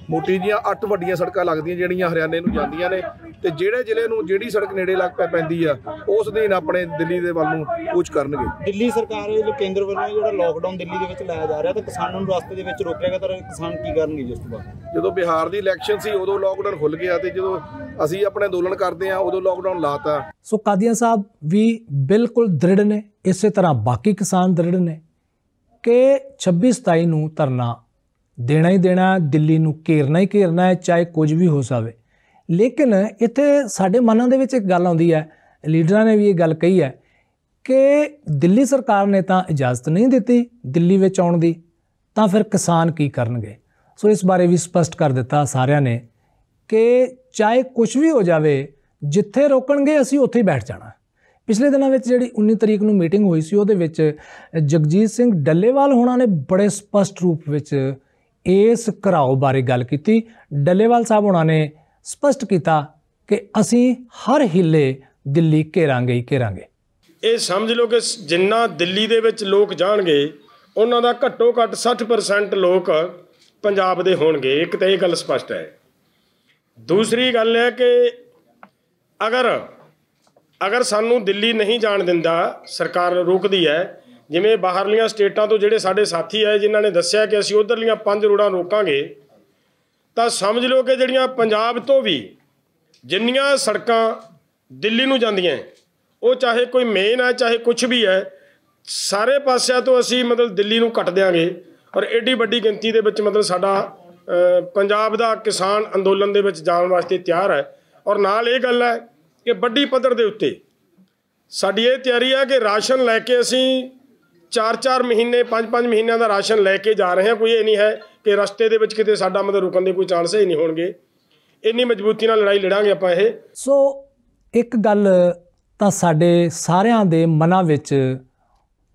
ਮੋਟੀ ਦੀਆਂ 8 ਵੱਡੀਆਂ ਸੜਕਾਂ ਲੱਗਦੀਆਂ ਜਿਹੜੀਆਂ ਹਰਿਆਣੇ ਨੂੰ ਜਾਂਦੀਆਂ ਨੇ, ਤੇ ਜਿਹੜੇ ਜ਼ਿਲ੍ਹੇ ਨੂੰ ਜਿਹੜੀ ਸੜਕ ਨੇੜੇ ਲੱਗ ਪੈਂਦੀ ਆ ਉਸ ਦਿਨ ਆਪਣੇ ਦਿੱਲੀ ਦੇ ਵੱਲ ਨੂੰ ਕੂਚ ਕਰਨਗੇ। ਦਿੱਲੀ ਸਰਕਾਰ ਵੱਲੋਂ, ਕੇਂਦਰ ਵੱਲੋਂ ਜਿਹੜਾ ਲੋਕਡਾਊਨ ਦਿੱਲੀ ਦੇ ਵਿੱਚ ਲਾਇਆ ਜਾ ਰਿਹਾ ਤਾਂ ਕਿਸਾਨਾਂ ਨੂੰ ਰਸਤੇ ਦੇ ਵਿੱਚ ਰੋਕਿਆ ਗਿਆ, ਤਾਂ ਕਿਸਾਨ ਕੀ ਕਰਨਗੇ ਜੀ ਉਸ ਤੋਂ ਬਾਅਦ? ਜਦੋਂ ਬਿਹਾਰ ਦੀ ਇਲੈਕਸ਼ਨ ਸੀ ਉਦੋਂ ਲੋਕਡਾਊਨ ਖੁੱਲ੍ਹ ਗਿਆ ਤੇ ਜਦੋਂ ਅਸੀਂ ਆਪਣੇ ਅੰਦੋਲਨ ਕਰਦੇ ਆ ਉਦੋਂ ਲੋਕਡਾਊਨ ਲਾਤਾ। ਸੋ ਕਾਦੀਆਂ ਸਾਹਿਬ ਵੀ ਬਿਲਕੁਲ ਦ੍ਰਿੜ ਨੇ, ਇਸੇ ਤਰ੍ਹਾਂ ਬਾਕੀ ਕਿਸਾਨ ਦ੍ਰਿੜ ਨੇ ਕਿ 26-27 ਨੂੰ ਧਰਨਾ ਦੇਣਾ ਹੀ ਦੇਣਾ, ਦਿੱਲੀ ਨੂੰ ਘੇਰਨਾ ਹੀ ਘੇਰਨਾ ਹੈ, ਚਾਹੇ ਕੁਝ ਵੀ ਹੋ ਜਾਵੇ। ਲੇਕਿਨ ਇੱਥੇ ਸਾਡੇ ਮਨਾਂ ਦੇ ਵਿੱਚ ਇੱਕ ਗੱਲ ਆਉਂਦੀ ਹੈ, ਲੀਡਰਾਂ ਨੇ ਵੀ ਇਹ ਗੱਲ ਕਹੀ ਹੈ ਕਿ ਦਿੱਲੀ ਸਰਕਾਰ ਨੇ ਤਾਂ ਇਜਾਜ਼ਤ ਨਹੀਂ ਦਿੱਤੀ ਦਿੱਲੀ ਵਿੱਚ ਆਉਣ ਦੀ, ਤਾਂ ਫਿਰ ਕਿਸਾਨ ਕੀ ਕਰਨਗੇ। ਸੋ ਇਸ ਬਾਰੇ ਵੀ ਸਪਸ਼ਟ ਕਰ ਦਿੱਤਾ ਸਾਰਿਆਂ ਨੇ ਕਿ ਚਾਹੇ ਕੁਝ ਵੀ ਹੋ ਜਾਵੇ, ਜਿੱਥੇ ਰੋਕਣਗੇ ਅਸੀਂ ਉੱਥੇ ਹੀ ਬੈਠ ਜਾਣਾ। ਪਿਛਲੇ ਦਿਨਾਂ ਵਿੱਚ ਜਿਹੜੀ 19 ਤਰੀਕ ਨੂੰ ਮੀਟਿੰਗ ਹੋਈ ਸੀ ਉਹਦੇ ਵਿੱਚ ਜਗਜੀਤ ਸਿੰਘ ਡੱਲੇਵਾਲ ਹੋਣਾ ਨੇ ਬੜੇ ਸਪਸ਼ਟ ਰੂਪ ਵਿੱਚ ਇਸ ਘਿਰਾਓ ਬਾਰੇ ਗੱਲ ਕੀਤੀ। ਡੱਲੇਵਾਲ ਸਾਹਿਬ ਹੋਣਾ ਨੇ ਸਪਸ਼ਟ ਕੀਤਾ ਕਿ ਅਸੀਂ ਹਰ ਹਿੱਲੇ ਦਿੱਲੀ ਘੇਰਾਂਗੇ ਹੀ ਘੇਰਾਂਗੇ। ਇਹ ਸਮਝ ਲਓ ਕਿ ਜਿੰਨਾ ਦਿੱਲੀ ਦੇ ਵਿੱਚ ਲੋਕ ਜਾਣਗੇ ਉਹਨਾਂ ਦਾ ਘੱਟੋ ਘੱਟ 60% ਲੋਕ ਪੰਜਾਬ ਦੇ ਹੋਣਗੇ। ਇੱਕ ਤਾਂ ਇਹ ਗੱਲ ਸਪਸ਼ਟ ਹੈ। ਦੂਸਰੀ ਗੱਲ ਹੈ ਕਿ ਅਗਰ ਸਾਨੂੰ ਦਿੱਲੀ ਨਹੀਂ ਜਾਣ ਦਿੰਦਾ, ਸਰਕਾਰ ਰੋਕਦੀ ਹੈ, ਜਿਵੇਂ ਬਾਹਰਲੀਆਂ ਸਟੇਟਾਂ ਤੋਂ ਜਿਹੜੇ ਸਾਡੇ ਸਾਥੀ ਆਏ ਜਿਨ੍ਹਾਂ ਨੇ ਦੱਸਿਆ ਕਿ ਅਸੀਂ ਉੱਧਰਲੀਆਂ 5 ਰੋਡਾਂ ਰੋਕਾਂਗੇ, ਤਾਂ ਸਮਝ ਲਓ ਕਿ ਜਿਹੜੀਆਂ ਪੰਜਾਬ ਤੋਂ ਵੀ ਜਿੰਨੀਆਂ ਸੜਕਾਂ ਦਿੱਲੀ ਨੂੰ ਜਾਂਦੀਆਂ ਉਹ ਚਾਹੇ ਕੋਈ ਮੇਨ ਹੈ ਚਾਹੇ ਕੁਛ ਵੀ ਹੈ, ਸਾਰੇ ਪਾਸਿਆਂ ਤੋਂ ਅਸੀਂ ਮਤਲਬ ਦਿੱਲੀ ਨੂੰ ਕੱਟ ਦਿਆਂਗੇ। ਔਰ ਐਡੀ ਵੱਡੀ ਗਿਣਤੀ ਦੇ ਵਿੱਚ ਮਤਲਬ ਸਾਡਾ ਪੰਜਾਬ ਦਾ ਕਿਸਾਨ ਅੰਦੋਲਨ ਦੇ ਵਿੱਚ ਜਾਣ ਵਾਸਤੇ ਤਿਆਰ ਹੈ। ਔਰ ਨਾਲ ਇਹ ਗੱਲ ਹੈ ਕਿ ਵੱਡੀ ਪੱਧਰ ਦੇ ਉੱਤੇ ਸਾਡੀ ਇਹ ਤਿਆਰੀ ਹੈ ਕਿ ਰਾਸ਼ਨ ਲੈ ਕੇ ਅਸੀਂ 4-4 ਮਹੀਨੇ 5-5 ਮਹੀਨਿਆਂ ਦਾ ਰਾਸ਼ਨ ਲੈ ਕੇ ਜਾ ਰਹੇ ਹਾਂ। ਕੋਈ ਇਹ ਨਹੀਂ ਹੈ ਕਿ ਰਸਤੇ ਦੇ ਵਿੱਚ ਕਿਤੇ ਸਾਡਾ ਮਤਲਬ ਰੁਕਣ ਦੇ ਕੋਈ ਚਾਂਸ ਹੀ ਨਹੀਂ ਹੋਣਗੇ। ਇੰਨੀ ਮਜ਼ਬੂਤੀ ਨਾਲ ਲੜਾਈ ਲੜਾਂਗੇ ਆਪਾਂ ਇਹ। ਸੋ ਇੱਕ ਗੱਲ ਤਾਂ ਸਾਡੇ ਸਾਰਿਆਂ ਦੇ ਮਨਾਂ ਵਿੱਚ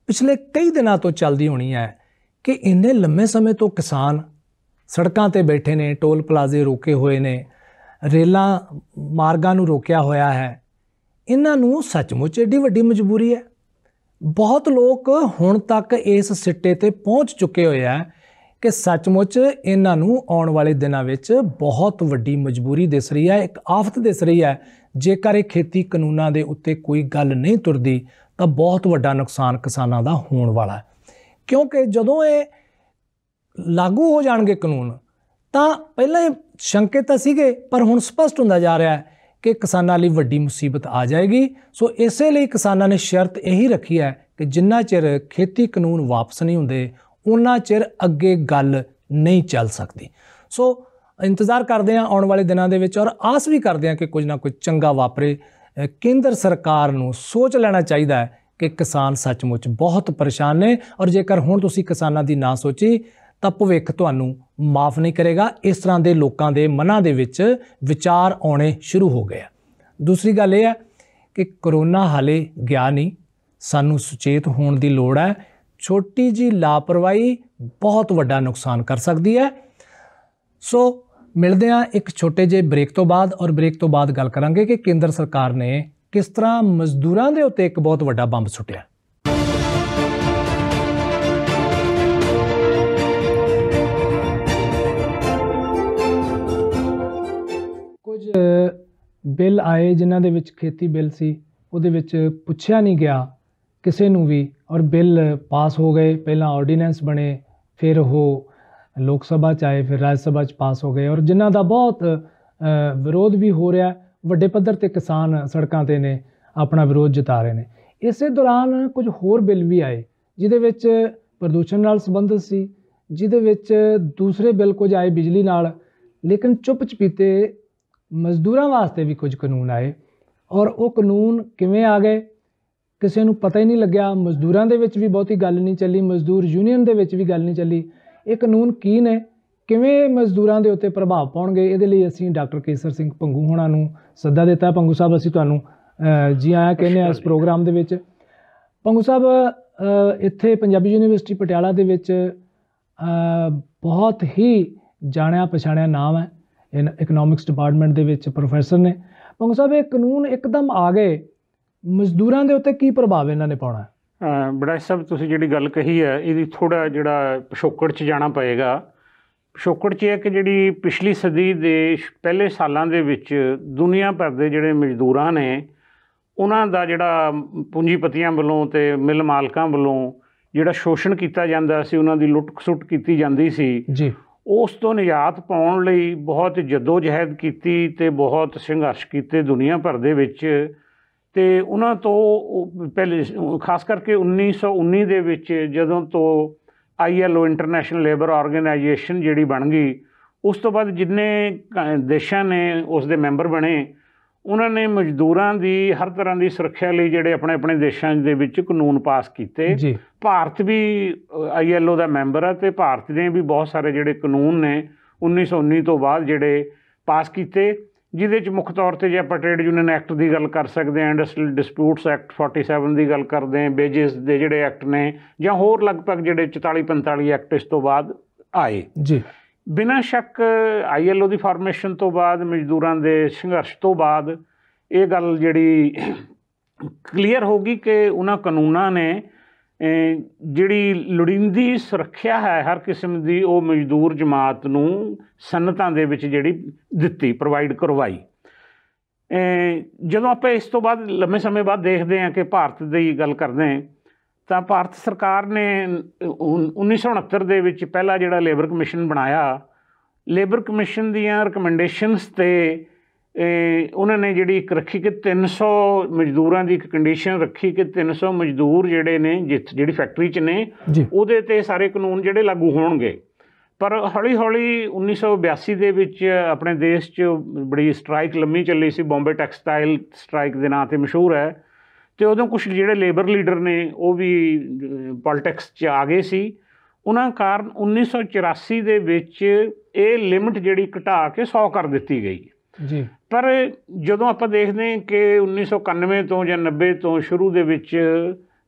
ਪਿਛਲੇ ਕਈ ਦਿਨਾਂ ਤੋਂ ਚੱਲਦੀ ਹੋਣੀ ਹੈ ਕਿ ਇੰਨੇ ਲੰਮੇ ਸਮੇਂ ਤੋਂ ਕਿਸਾਨ ਸੜਕਾਂ ਤੇ ਬੈਠੇ ਨੇ, ਟੋਲ ਪਲਾਜ਼ੇ ਰੋਕੇ ਹੋਏ ਨੇ, ਰੇਲਾਂ ਮਾਰਗਾਂ ਨੂੰ ਰੋਕਿਆ ਹੋਇਆ ਹੈ। ਇਹਨਾਂ ਨੂੰ ਸੱਚਮੁੱਚ ਏਡੀ ਵੱਡੀ ਮਜਬੂਰੀ ਹੈ। ਬਹੁਤ ਲੋਕ ਹੁਣ ਤੱਕ ਇਸ ਸਿੱਟੇ ਤੇ ਪਹੁੰਚ ਚੁੱਕੇ ਹੋਏ ਆ ਕਿ ਸੱਚਮੁੱਚ ਇਹਨਾਂ ਨੂੰ ਆਉਣ ਵਾਲੇ ਦਿਨਾਂ ਵਿੱਚ ਬਹੁਤ ਵੱਡੀ ਮਜਬੂਰੀ ਦਿਸ ਰਹੀ ਹੈ, ਇੱਕ ਆਫਤ ਦਿਸ ਰਹੀ ਹੈ। ਜੇਕਰ ਇਹ ਖੇਤੀ ਕਾਨੂੰਨਾਂ ਦੇ ਉੱਤੇ ਕੋਈ ਗੱਲ ਨਹੀਂ ਤੁਰਦੀ ਤਾਂ ਬਹੁਤ ਵੱਡਾ ਨੁਕਸਾਨ ਕਿਸਾਨਾਂ ਦਾ ਹੋਣ ਵਾਲਾ ਹੈ, ਕਿਉਂਕਿ ਜਦੋਂ ਇਹ ਲਾਗੂ ਹੋ ਜਾਣਗੇ ਕਾਨੂੰਨ ਤਾਂ ਪਹਿਲਾਂ ਇਹ ਸ਼ੰਕੇ ਤਾਂ ਸੀਗੇ, ਪਰ ਹੁਣ ਸਪਸ਼ਟ ਹੁੰਦਾ ਜਾ ਰਿਹਾ ਹੈ ਕਿ ਕਿਸਾਨਾਂ ਲਈ ਵੱਡੀ ਮੁਸੀਬਤ ਆ ਜਾਏਗੀ। ਸੋ ਇਸੇ ਲਈ ਕਿਸਾਨਾਂ ਨੇ ਸ਼ਰਤ ਇਹੀ ਰੱਖੀ ਹੈ ਕਿ ਜਿੰਨਾ ਚਿਰ ਖੇਤੀ ਕਾਨੂੰਨ ਵਾਪਸ ਨਹੀਂ ਹੁੰਦੇ ਉਨਾ ਚਿਰ ਅੱਗੇ ਗੱਲ ਨਹੀਂ ਚੱਲ ਸਕਦੀ। ਸੋ ਇੰਤਜ਼ਾਰ ਕਰਦੇ ਹਾਂ ਆਉਣ ਵਾਲੇ ਦਿਨਾਂ ਦੇ ਵਿੱਚ, ਔਰ ਆਸ ਵੀ ਕਰਦੇ ਹਾਂ ਕਿ ਕੁਝ ਨਾ ਕੁਝ ਚੰਗਾ ਵਾਪਰੇ। ਕੇਂਦਰ ਸਰਕਾਰ ਨੂੰ ਸੋਚ ਲੈਣਾ ਚਾਹੀਦਾ ਹੈ ਕਿ ਕਿਸਾਨ ਸੱਚਮੁੱਚ ਬਹੁਤ ਪਰੇਸ਼ਾਨ ਨੇ, ਔਰ ਜੇਕਰ ਹੁਣ ਤੁਸੀਂ ਕਿਸਾਨਾਂ ਦੀ ਨਾ ਸੋਚੀ ਤਾਂ ਭਵਿੱਖ ਤੁਹਾਨੂੰ ਮਾਫ ਨਹੀਂ ਕਰੇਗਾ। ਇਸ ਤਰ੍ਹਾਂ ਦੇ ਲੋਕਾਂ ਦੇ ਮਨਾਂ ਦੇ ਵਿੱਚ ਵਿਚਾਰ ਆਉਣੇ ਸ਼ੁਰੂ ਹੋ ਗਏ ਆ। ਦੂਸਰੀ ਗੱਲ ਇਹ ਹੈ ਕਿ ਕਰੋਨਾ ਹਾਲੇ ਗਿਆ ਨਹੀਂ, ਸਾਨੂੰ ਸੁਚੇਤ ਹੋਣ ਦੀ ਲੋੜ ਹੈ। ਛੋਟੀ ਜੀ ਲਾਪਰਵਾਹੀ ਬਹੁਤ ਵੱਡਾ ਨੁਕਸਾਨ ਕਰ ਸਕਦੀ ਹੈ। ਸੋ ਮਿਲਦੇ ਹਾਂ ਇੱਕ ਛੋਟੇ ਜਿਹੇ ਬ੍ਰੇਕ ਤੋਂ ਬਾਅਦ, ਔਰ ਬ੍ਰੇਕ ਤੋਂ ਬਾਅਦ ਗੱਲ ਕਰਾਂਗੇ ਕਿ ਕੇਂਦਰ ਸਰਕਾਰ ਨੇ ਕਿਸ ਤਰ੍ਹਾਂ ਮਜ਼ਦੂਰਾਂ ਦੇ ਉੱਤੇ ਇੱਕ ਬਹੁਤ ਵੱਡਾ ਬੰਬ ਸੁੱਟਿਆ। ਕੁਝ ਬਿੱਲ ਆਏ ਜਿਨ੍ਹਾਂ ਦੇ ਵਿੱਚ ਖੇਤੀ ਬਿੱਲ ਸੀ, ਉਹਦੇ ਵਿੱਚ ਪੁੱਛਿਆ ਨਹੀਂ ਗਿਆ ਕਿਸੇ ਨੂੰ ਵੀ, ਔਰ ਬਿੱਲ ਪਾਸ ਹੋ ਗਏ। ਪਹਿਲਾਂ ਆਰਡੀਨੈਂਸ ਬਣੇ, ਫਿਰ ਉਹ ਲੋਕ ਸਭਾ 'ਚ ਆਏ, ਫਿਰ ਰਾਜ ਸਭਾ 'ਚ ਪਾਸ ਹੋ ਗਏ, ਔਰ ਜਿਨ੍ਹਾਂ ਦਾ ਬਹੁਤ ਵਿਰੋਧ ਵੀ ਹੋ ਰਿਹਾ। ਵੱਡੇ ਪੱਧਰ 'ਤੇ ਕਿਸਾਨ ਸੜਕਾਂ 'ਤੇ ਨੇ, ਆਪਣਾ ਵਿਰੋਧ ਜਤਾ ਰਹੇ ਨੇ। ਇਸੇ ਦੌਰਾਨ ਕੁਝ ਹੋਰ ਬਿੱਲ ਵੀ ਆਏ ਜਿਹਦੇ ਵਿੱਚ ਪ੍ਰਦੂਸ਼ਣ ਨਾਲ ਸੰਬੰਧਿਤ ਸੀ, ਜਿਹਦੇ ਵਿੱਚ ਦੂਸਰੇ ਬਿੱਲ ਕੁਝ ਆਏ ਬਿਜਲੀ ਨਾਲ, ਲੇਕਿਨ ਚੁੱਪ ਚਪੀਤੇ ਮਜ਼ਦੂਰਾਂ ਵਾਸਤੇ ਵੀ ਕੁਝ ਕਾਨੂੰਨ ਆਏ, ਔਰ ਉਹ ਕਾਨੂੰਨ ਕਿਵੇਂ ਆ ਗਏ ਕਿਸੇ ਨੂੰ ਪਤਾ ਹੀ ਨਹੀਂ ਲੱਗਿਆ। ਮਜ਼ਦੂਰਾਂ ਦੇ ਵਿੱਚ ਵੀ ਬਹੁਤੀ ਗੱਲ ਨਹੀਂ ਚੱਲੀ, ਮਜ਼ਦੂਰ ਯੂਨੀਅਨ ਦੇ ਵਿੱਚ ਵੀ ਗੱਲ ਨਹੀਂ ਚੱਲੀ। ਇਹ ਕਾਨੂੰਨ ਕੀ ਨੇ, ਕਿਵੇਂ ਮਜ਼ਦੂਰਾਂ ਦੇ ਉੱਤੇ ਪ੍ਰਭਾਵ ਪਾਉਣਗੇ, ਇਹਦੇ ਲਈ ਅਸੀਂ ਡਾਕਟਰ ਕੇਸਰ ਸਿੰਘ ਭੰਗੂ ਹੋਣਾ ਨੂੰ ਸੱਦਾ ਦਿੱਤਾ। ਭੰਗੂ ਸਾਹਿਬ, ਅਸੀਂ ਤੁਹਾਨੂੰ ਜੀ ਆਇਆਂ ਕਹਿੰਦੇ ਹਾਂ ਇਸ ਪ੍ਰੋਗਰਾਮ ਦੇ ਵਿੱਚ। ਭੰਗੂ ਸਾਹਿਬ, ਇੱਥੇ ਪੰਜਾਬੀ ਯੂਨੀਵਰਸਿਟੀ ਪਟਿਆਲਾ ਦੇ ਵਿੱਚ ਬਹੁਤ ਹੀ ਜਾਣਿਆ ਪਛਾਣਿਆ ਨਾਮ ਹੈ, ਇਕਨੋਮਿਕਸ ਡਿਪਾਰਟਮੈਂਟ ਦੇ ਵਿੱਚ ਪ੍ਰੋਫੈਸਰ ਨੇ। ਭੰਗੂ ਸਾਹਿਬ, ਇਹ ਕਾਨੂੰਨ ਇੱਕਦਮ ਆ ਗਏ, ਮਜ਼ਦੂਰਾਂ ਦੇ ਉੱਤੇ ਕੀ ਪ੍ਰਭਾਵ ਇਹਨਾਂ ਨੇ ਪਾਉਣਾ? ਬੜਾ ਸਾਹਿਬ, ਤੁਸੀਂ ਜਿਹੜੀ ਗੱਲ ਕਹੀ ਹੈ ਇਹਦੀ ਥੋੜ੍ਹਾ ਜਿਹੜਾ ਪਿਛੋਕੜ 'ਚ ਜਾਣਾ ਪਏਗਾ। ਪਿਛੋਕੜ 'ਚ ਇਹ ਕਿ ਜਿਹੜੀ ਪਿਛਲੀ ਸਦੀ ਦੇ ਪਹਿਲੇ ਸਾਲਾਂ ਦੇ ਵਿੱਚ ਦੁਨੀਆ ਭਰ ਦੇ ਜਿਹੜੇ ਮਜ਼ਦੂਰਾਂ ਨੇ ਉਹਨਾਂ ਦਾ ਜਿਹੜਾ ਪੂੰਜੀਪਤੀਆਂ ਵੱਲੋਂ ਅਤੇ ਮਿੱਲ ਮਾਲਕਾਂ ਵੱਲੋਂ ਜਿਹੜਾ ਸ਼ੋਸ਼ਣ ਕੀਤਾ ਜਾਂਦਾ ਸੀ, ਉਹਨਾਂ ਦੀ ਲੁੱਟ ਖਸੁੱਟ ਕੀਤੀ ਜਾਂਦੀ ਸੀ ਜੀ, ਉਸ ਤੋਂ ਨਿਜਾਤ ਪਾਉਣ ਲਈ ਬਹੁਤ ਜੱਦੋ ਜਹਿਦ ਕੀਤੀ ਅਤੇ ਬਹੁਤ ਸੰਘਰਸ਼ ਕੀਤੇ ਦੁਨੀਆ ਭਰ ਦੇ ਵਿੱਚ। ਅਤੇ ਉਹਨਾਂ ਤੋਂ ਪਹਿਲੇ ਖਾਸ ਕਰਕੇ 1919 ਦੇ ਵਿੱਚ ਜਦੋਂ ਤੋਂ ILO ਇੰਟਰਨੈਸ਼ਨਲ ਲੇਬਰ ਆਰਗੇਨਾਈਜੇਸ਼ਨ ਜਿਹੜੀ ਬਣ ਗਈ, ਉਸ ਤੋਂ ਬਾਅਦ ਜਿੰਨੇ ਦੇਸ਼ਾਂ ਨੇ ਉਸ ਦੇ ਮੈਂਬਰ ਬਣੇ, ਉਹਨਾਂ ਨੇ ਮਜ਼ਦੂਰਾਂ ਦੀ ਹਰ ਤਰ੍ਹਾਂ ਦੀ ਸੁਰੱਖਿਆ ਲਈ ਜਿਹੜੇ ਆਪਣੇ ਆਪਣੇ ਦੇਸ਼ਾਂ ਦੇ ਵਿੱਚ ਕਾਨੂੰਨ ਪਾਸ ਕੀਤੇ। ਭਾਰਤ ਵੀ ILO ਦਾ ਮੈਂਬਰ ਹੈ ਅਤੇ ਭਾਰਤ ਨੇ ਵੀ ਬਹੁਤ ਸਾਰੇ ਜਿਹੜੇ ਕਾਨੂੰਨ ਨੇ 1919 ਤੋਂ ਬਾਅਦ ਜਿਹੜੇ ਪਾਸ ਕੀਤੇ, ਜਿਹਦੇ 'ਚ ਮੁੱਖ ਤੌਰ 'ਤੇ ਜੇ ਆਪਾਂ ਟ੍ਰੇਡ ਯੂਨੀਅਨ ਐਕਟ ਦੀ ਗੱਲ ਕਰ ਸਕਦੇ ਹਾਂ, ਇੰਡਸਟਰੀਅਲ ਡਿਸਪਿਊਟਸ ਐਕਟ 47 ਦੀ ਗੱਲ ਕਰਦੇ ਹਾਂ, ਵੇਜਿਸ ਦੇ ਜਿਹੜੇ ਐਕਟ ਨੇ, ਜਾਂ ਹੋਰ ਲਗਭਗ ਜਿਹੜੇ 44-45 ਐਕਟ ਇਸ ਤੋਂ ਬਾਅਦ ਆਏ ਜੀ। ਬਿਨਾਂ ਸ਼ੱਕ ILO ਦੀ ਫਾਰਮੇਸ਼ਨ ਤੋਂ ਬਾਅਦ, ਮਜ਼ਦੂਰਾਂ ਦੇ ਸੰਘਰਸ਼ ਤੋਂ ਬਾਅਦ ਇਹ ਗੱਲ ਜਿਹੜੀ ਕਲੀਅਰ ਹੋ ਗਈ ਕਿ ਉਹਨਾਂ ਕਾਨੂੰਨਾਂ ਨੇ ਜਿਹੜੀ ਲੋੜੀਂਦੀ ਸੁਰੱਖਿਆ ਹੈ ਹਰ ਕਿਸਮ ਦੀ, ਉਹ ਮਜ਼ਦੂਰ ਜਮਾਤ ਨੂੰ ਸਨਅਤਾਂ ਦੇ ਵਿੱਚ ਜਿਹੜੀ ਦਿੱਤੀ, ਪ੍ਰੋਵਾਈਡ ਕਰਵਾਈ। ਜਦੋਂ ਆਪਾਂ ਇਸ ਤੋਂ ਬਾਅਦ ਲੰਮੇ ਸਮੇਂ ਬਾਅਦ ਦੇਖਦੇ ਹਾਂ ਕਿ ਭਾਰਤ ਦੀ ਗੱਲ ਕਰਦੇ ਹਾਂ, ਤਾਂ ਭਾਰਤ ਸਰਕਾਰ ਨੇ 1969 ਦੇ ਵਿੱਚ ਪਹਿਲਾ ਜਿਹੜਾ ਲੇਬਰ ਕਮਿਸ਼ਨ ਬਣਾਇਆ। ਲੇਬਰ ਕਮਿਸ਼ਨ ਦੀਆਂ ਰਿਕਮੈਂਡੇਸ਼ਨਸ 'ਤੇ ਉਹਨਾਂ ਨੇ ਜਿਹੜੀ ਇੱਕ ਰੱਖੀ ਕਿ 300 ਮਜ਼ਦੂਰਾਂ ਦੀ ਇੱਕ ਕੰਡੀਸ਼ਨ ਰੱਖੀ ਕਿ 300 ਮਜ਼ਦੂਰ ਜਿਹੜੇ ਨੇ ਜਿਹੜੀ ਫੈਕਟਰੀ 'ਚ ਨੇ ਉਹਦੇ 'ਤੇ ਸਾਰੇ ਕਾਨੂੰਨ ਜਿਹੜੇ ਲਾਗੂ ਹੋਣਗੇ। ਪਰ ਹੌਲੀ ਹੌਲੀ 1982 ਦੇ ਵਿੱਚ ਆਪਣੇ ਦੇਸ਼ 'ਚ ਬੜੀ ਸਟ੍ਰਾਈਕ ਲੰਮੀ ਚੱਲੀ ਸੀ, ਬੰਬੇ ਟੈਕਸਟਾਈਲ ਸਟ੍ਰਾਈਕ ਦੇ ਨਾਂ 'ਤੇ ਮਸ਼ਹੂਰ ਹੈ। ਅਤੇ ਉਦੋਂ ਕੁਛ ਜਿਹੜੇ ਲੇਬਰ ਲੀਡਰ ਨੇ ਉਹ ਵੀ ਪੋਲੀਟਿਕਸ 'ਚ ਆ ਗਏ ਸੀ। ਉਹਨਾਂ ਕਾਰਨ 1984 ਦੇ ਵਿੱਚ ਇਹ ਲਿਮਟ ਜਿਹੜੀ ਘਟਾ ਕੇ 100 ਕਰ ਦਿੱਤੀ ਗਈ ਜੀ। ਪਰ ਜਦੋਂ ਆਪਾਂ ਦੇਖਦੇ ਹਾਂ ਕਿ 1991 ਤੋਂ ਜਾਂ 90 ਤੋਂ ਸ਼ੁਰੂ ਦੇ ਵਿੱਚ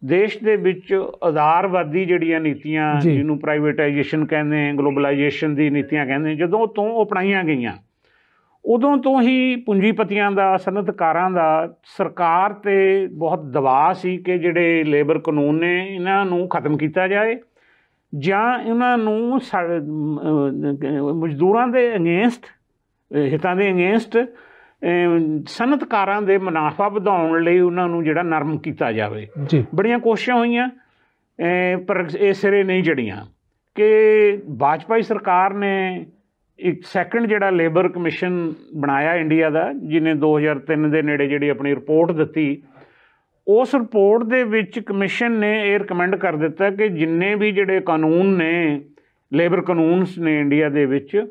ਦੇਸ਼ ਦੇ ਵਿੱਚ ਉਦਾਰਵਾਦੀ ਜਿਹੜੀਆਂ ਨੀਤੀਆਂ, ਜਿਹਨੂੰ ਪ੍ਰਾਈਵੇਟਾਈਜੇਸ਼ਨ ਕਹਿੰਦੇ, ਗਲੋਬਲਾਈਜੇਸ਼ਨ ਦੀ ਨੀਤੀਆਂ ਕਹਿੰਦੇ, ਜਦੋਂ ਤੋਂ ਉਹ ਅਪਣਾਈਆਂ ਗਈਆਂ, ਉਦੋਂ ਤੋਂ ਹੀ ਪੂੰਜੀਪਤੀਆਂ ਦਾ, ਸਨਅਤਕਾਰਾਂ ਦਾ ਸਰਕਾਰ 'ਤੇ ਬਹੁਤ ਦਬਾਅ ਸੀ ਕਿ ਜਿਹੜੇ ਲੇਬਰ ਕਾਨੂੰਨ ਨੇ ਇਹਨਾਂ ਨੂੰ ਖਤਮ ਕੀਤਾ ਜਾਏ। ਜਾਂ ਇਹਨਾਂ ਨੂੰ ਮਜ਼ਦੂਰਾਂ ਦੇ ਅਗੇਂਸਟ, ਹਿੱਤਾਂ ਦੇ ਅਗੇਂਸਟ ਸਨਅਤਕਾਰਾਂ ਦੇ ਮੁਨਾਫਾ ਵਧਾਉਣ ਲਈ ਉਹਨਾਂ ਨੂੰ ਜਿਹੜਾ ਨਰਮ ਕੀਤਾ ਜਾਵੇ। ਬੜੀਆਂ ਕੋਸ਼ਿਸ਼ਾਂ ਹੋਈਆਂ ਪਰ ਇਹ ਸਿਰੇ ਨਹੀਂ ਚੜ੍ਹੀਆਂ ਕਿ ਵਾਜਪਾਈ ਸਰਕਾਰ ਨੇ ਇੱਕ ਸੈਕੰਡ ਜਿਹੜਾ ਲੇਬਰ ਕਮਿਸ਼ਨ ਬਣਾਇਆ ਇੰਡੀਆ ਦਾ, ਜਿਹਨੇ 2003 ਦੇ ਨੇੜੇ ਜਿਹੜੀ ਆਪਣੀ ਰਿਪੋਰਟ ਦਿੱਤੀ। ਉਸ ਰਿਪੋਰਟ ਦੇ ਵਿੱਚ ਕਮਿਸ਼ਨ ਨੇ ਇਹ ਰਿਕਮੈਂਡ ਕਰ ਦਿੱਤਾ ਕਿ ਜਿੰਨੇ ਵੀ ਜਿਹੜੇ ਕਾਨੂੰਨ ਨੇ, ਲੇਬਰ ਕਾਨੂੰਨਸ ਨੇ ਇੰਡੀਆ ਦੇ ਵਿੱਚ,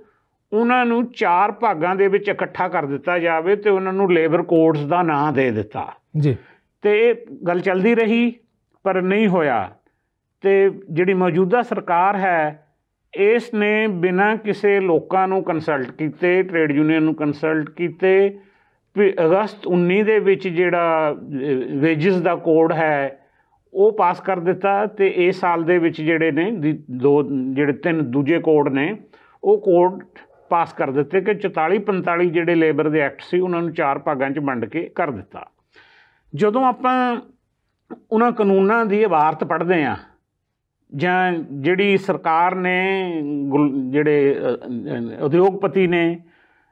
ਉਹਨਾਂ ਨੂੰ 4 ਭਾਗਾਂ ਦੇ ਵਿੱਚ ਇਕੱਠਾ ਕਰ ਦਿੱਤਾ ਜਾਵੇ ਤੇ ਉਹਨਾਂ ਨੂੰ ਲੇਬਰ ਕੋਡਸ ਦਾ ਨਾਂ ਦੇ ਦਿੱਤਾ ਜੀ। ਤੇ ਇਹ ਗੱਲ ਚੱਲਦੀ ਰਹੀ ਪਰ ਨਹੀਂ ਹੋਇਆ। ਤੇ ਜਿਹੜੀ ਮੌਜੂਦਾ ਸਰਕਾਰ ਹੈ ਇਸ ਨੇ ਬਿਨਾਂ ਕਿਸੇ ਲੋਕਾਂ ਨੂੰ ਕੰਸਲਟ ਕੀਤੇ, ਟ੍ਰੇਡ ਯੂਨੀਅਨ ਨੂੰ ਕੰਸਲਟ ਕੀਤੇ, ਅਗਸਤ 19 ਦੇ ਵਿੱਚ ਜਿਹੜਾ ਵੇਜਿਸ ਦਾ ਕੋਡ ਹੈ ਉਹ ਪਾਸ ਕਰ ਦਿੱਤਾ। ਤੇ ਇਸ ਸਾਲ ਦੇ ਵਿੱਚ ਜਿਹੜੇ ਨੇ ਜਿਹੜੇ 3 ਦੂਜੇ ਕੋਡ ਨੇ ਉਹ ਕੋਡ ਪਾਸ ਕਰ ਦਿੱਤੇ ਕਿ 44-45 ਜਿਹੜੇ ਲੇਬਰ ਦੇ ਐਕਟ ਸੀ ਉਹਨਾਂ ਨੂੰ 4 ਭਾਗਾਂ 'ਚ ਵੰਡ ਕੇ ਕਰ ਦਿੱਤਾ। ਜਦੋਂ ਆਪਾਂ ਉਹਨਾਂ ਕਾਨੂੰਨਾਂ ਦੀ ਇਬਾਰਤ ਪੜ੍ਹਦੇ ਹਾਂ ਜਾਂ ਜਿਹੜੀ ਸਰਕਾਰ ਨੇ, ਜਿਹੜੇ ਉਦਯੋਗਪਤੀ ਨੇ,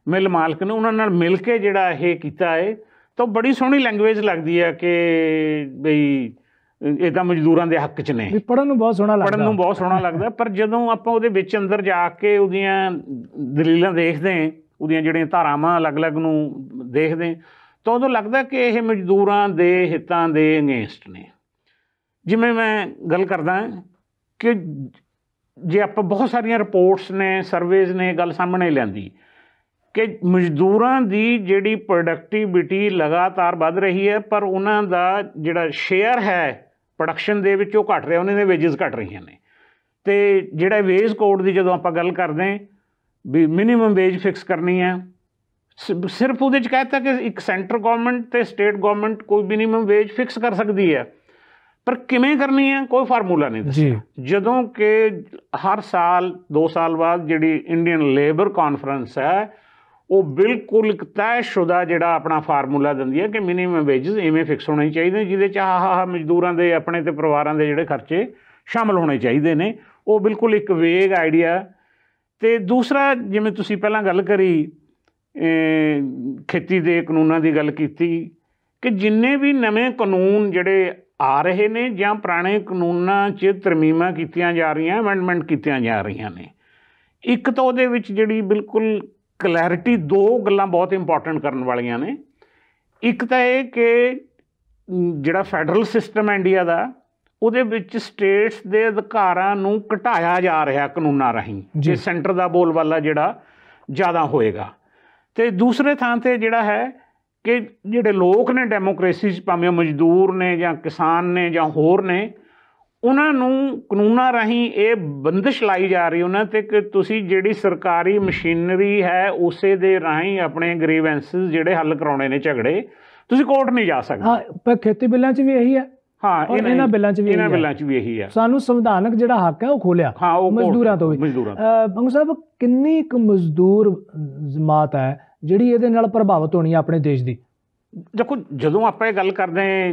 ਮਿਲ ਮਾਲਕ ਨੇ, ਉਹਨਾਂ ਨਾਲ ਮਿਲ ਕੇ ਜਿਹੜਾ ਇਹ ਕੀਤਾ ਹੈ ਤਾਂ ਬੜੀ ਸੋਹਣੀ ਲੈਂਗੁਏਜ ਲੱਗਦੀ ਹੈ ਕਿ ਬਈ ਇਹ ਤਾਂ ਮਜ਼ਦੂਰਾਂ ਦੇ ਹੱਕ 'ਚ ਨੇ। ਪੜ੍ਹਨ ਨੂੰ ਬਹੁਤ ਸੋਹਣਾ ਲੱਗਦਾ ਪਰ ਜਦੋਂ ਆਪਾਂ ਉਹਦੇ ਵਿੱਚ ਅੰਦਰ ਜਾ ਕੇ ਉਹਦੀਆਂ ਦਲੀਲਾਂ ਦੇਖਦੇ, ਉਹਦੀਆਂ ਜਿਹੜੀਆਂ ਧਾਰਾਵਾਂ ਅਲੱਗ-ਅਲੱਗ ਨੂੰ ਦੇਖਦੇ ਤਾਂ ਉਦੋਂ ਲੱਗਦਾ ਕਿ ਇਹ ਮਜ਼ਦੂਰਾਂ ਦੇ ਹਿੱਤਾਂ ਦੇ ਅਗੇਂਸਟ ਨੇ। ਜਿਵੇਂ ਮੈਂ ਗੱਲ ਕਰਦਾ ਕਿ ਜੇ ਆਪਾਂ ਬਹੁਤ ਸਾਰੀਆਂ ਰਿਪੋਰਟਸ ਨੇ, ਸਰਵੇਜ਼ ਨੇ ਗੱਲ ਸਾਹਮਣੇ ਲਿਆਂਦੀ ਕਿ ਮਜ਼ਦੂਰਾਂ ਦੀ ਜਿਹੜੀ ਪ੍ਰੋਡਕਟੀਵਿਟੀ ਲਗਾਤਾਰ ਵੱਧ ਰਹੀ ਹੈ ਪਰ ਉਹਨਾਂ ਦਾ ਜਿਹੜਾ ਸ਼ੇਅਰ ਹੈ ਪ੍ਰੋਡਕਸ਼ਨ ਦੇ ਵਿੱਚ ਉਹ ਘਟ ਰਿਹਾ, ਉਹਨਾਂ ਦੇ ਵੇਜਿਸ ਘਟ ਰਹੀਆਂ ਨੇ। ਤੇ ਜਿਹੜਾ ਵੇਜ ਕੋਡ ਦੀ ਜਦੋਂ ਆਪਾਂ ਗੱਲ ਕਰਦੇ ਵੀ ਮਿਨੀਮਮ ਵੇਜ ਫਿਕਸ ਕਰਨੀ ਹੈ, ਸਿਰਫ ਉਹਦੇ 'ਚ ਕਹਿ ਦਿੱਤਾ ਕਿ ਇੱਕ ਸੈਂਟਰ ਗੌਰਮੈਂਟ ਤੇ ਸਟੇਟ ਗੌਰਮੈਂਟ ਕੋਈ ਮਿਨੀਮਮ ਵੇਜ ਫਿਕਸ ਕਰ ਸਕਦੀ ਹੈ ਪਰ ਕਿਵੇਂ ਕਰਨੀ ਹੈ ਕੋਈ ਫਾਰਮੂਲਾ ਨਹੀਂ ਦੱਸਿਆ। ਜਦੋਂ ਕਿ ਹਰ ਸਾਲ 2 ਸਾਲ ਬਾਅਦ ਜਿਹੜੀ ਇੰਡੀਅਨ ਲੇਬਰ ਕਾਨਫਰੰਸ ਹੈ ਉਹ ਬਿਲਕੁਲ ਇੱਕ ਤੈਅਸ਼ੁਦਾ ਜਿਹੜਾ ਆਪਣਾ ਫਾਰਮੂਲਾ ਦਿੰਦੀ ਹੈ ਕਿ ਮਿਨੀਮਮ ਵੇਜਸ ਇਵੇਂ ਫਿਕਸ ਹੋਣੇ ਚਾਹੀਦੇ ਜਿਹਦੇ 'ਚ ਆਹ ਮਜ਼ਦੂਰਾਂ ਦੇ ਆਪਣੇ ਤੇ ਪਰਿਵਾਰਾਂ ਦੇ ਜਿਹੜੇ ਖਰਚੇ ਸ਼ਾਮਲ ਹੋਣੇ ਚਾਹੀਦੇ ਨੇ। ਉਹ ਬਿਲਕੁਲ ਇੱਕ ਵੇਗ ਆਈਡੀਆ। ਤੇ ਦੂਸਰਾ, ਜਿਵੇਂ ਤੁਸੀਂ ਪਹਿਲਾਂ ਗੱਲ ਕਰੀ ਖੇਤੀ ਦੇ ਕਾਨੂੰਨਾਂ ਦੀ ਗੱਲ ਕੀਤੀ ਕਿ ਜਿੰਨੇ ਵੀ ਨਵੇਂ ਕਾਨੂੰਨ ਜਿਹੜੇ ਆ ਰਹੇ ਨੇ ਜਾਂ ਪੁਰਾਣੇ ਕਾਨੂੰਨਾਂ 'ਚ ਤਰਮੀਮਾਂ ਕੀਤੀਆਂ ਜਾ ਰਹੀਆਂ, ਅਮੈਂਡਮੈਂਟ ਕੀਤੀਆਂ ਜਾ ਰਹੀਆਂ ਨੇ, ਇੱਕ ਤਾਂ ਉਹਦੇ ਵਿੱਚ ਜਿਹੜੀ ਬਿਲਕੁਲ ਕਲੈਰਿਟੀ, 2 ਗੱਲਾਂ ਬਹੁਤ ਇੰਪੋਰਟੈਂਟ ਕਰਨ ਵਾਲੀਆਂ ਨੇ। ਇੱਕ ਤਾਂ ਇਹ ਕਿ ਜਿਹੜਾ ਫੈਡਰਲ ਸਿਸਟਮ ਹੈ ਇੰਡੀਆ ਦਾ, ਉਹਦੇ ਵਿੱਚ ਸਟੇਟਸ ਦੇ ਅਧਿਕਾਰਾਂ ਨੂੰ ਘਟਾਇਆ ਜਾ ਰਿਹਾ ਕਾਨੂੰਨਾਂ ਰਾਹੀਂ, ਜੇ ਸੈਂਟਰ ਦਾ ਬੋਲਬਾਲਾ ਜਿਹੜਾ ਜ਼ਿਆਦਾ ਹੋਏਗਾ। ਤੇ ਦੂਸਰੇ ਥਾਂ ਤੇ ਜਿਹੜਾ ਹੈ ਕਿ ਜਿਹੜੇ ਲੋਕ ਨੇ ਡੈਮੋਕ੍ਰੇਸੀ 'ਚ, ਭਾਵੇਂ ਮਜ਼ਦੂਰ ਨੇ ਜਾਂ ਕਿਸਾਨ ਨੇ ਜਾਂ ਹੋਰ ਨੇ, ਉਹਨਾਂ ਨੂੰ ਕਾਨੂੰਨਾਂ ਰਾਹੀਂ ਇਹ ਬੰਦਿਸ਼ ਲਾਈ ਜਾ ਰਹੀ ਉਹਨਾਂ 'ਤੇ ਕਿ ਤੁਸੀਂ ਜਿਹੜੀ ਸਰਕਾਰੀ ਮਸ਼ੀਨਰੀ ਹੈ ਉਸੇ ਦੇ ਰਾਹੀਂ ਆਪਣੇ ਗ੍ਰੀਵੈਂਸਿਸ ਜਿਹੜੇ ਹੱਲ ਕਰਾਉਣੇ ਨੇ, ਝਗੜੇ, ਤੁਸੀਂ ਕੋਰਟ ਨਹੀਂ ਜਾ ਸਕਦੇ। ਹਾਂ, ਪਰ ਖੇਤੀ ਬਿੱਲਾਂ 'ਚ ਵੀ ਇਹੀ ਹੈ। ਹਾਂ, ਇਹਨਾਂ ਬਿੱਲਾਂ 'ਚ ਵੀ ਇਹੀ ਹੈ। ਸਾਨੂੰ ਸੰਵਿਧਾਨਕ ਜਿਹੜਾ ਹੱਕ ਹੈ ਉਹ ਖੋਲਿਆ ਮਜ਼ਦੂਰਾਂ ਤੋਂ ਵੀ। ਬੰਗੂ ਸਾਹਿਬ, ਕਿੰਨੀ ਕੁ ਮਜ਼ਦੂਰ ਜਮਾਤ ਹੈ ਜਿਹੜੀ ਇਹਦੇ ਨਾਲ ਪ੍ਰਭਾਵਿਤ ਹੋਣੀ ਹੈ ਆਪਣੇ ਦੇਸ਼ ਦੀ? ਦੇਖੋ, ਜਦੋਂ ਆਪਾਂ ਇਹ ਗੱਲ ਕਰਦੇ ਹਾਂ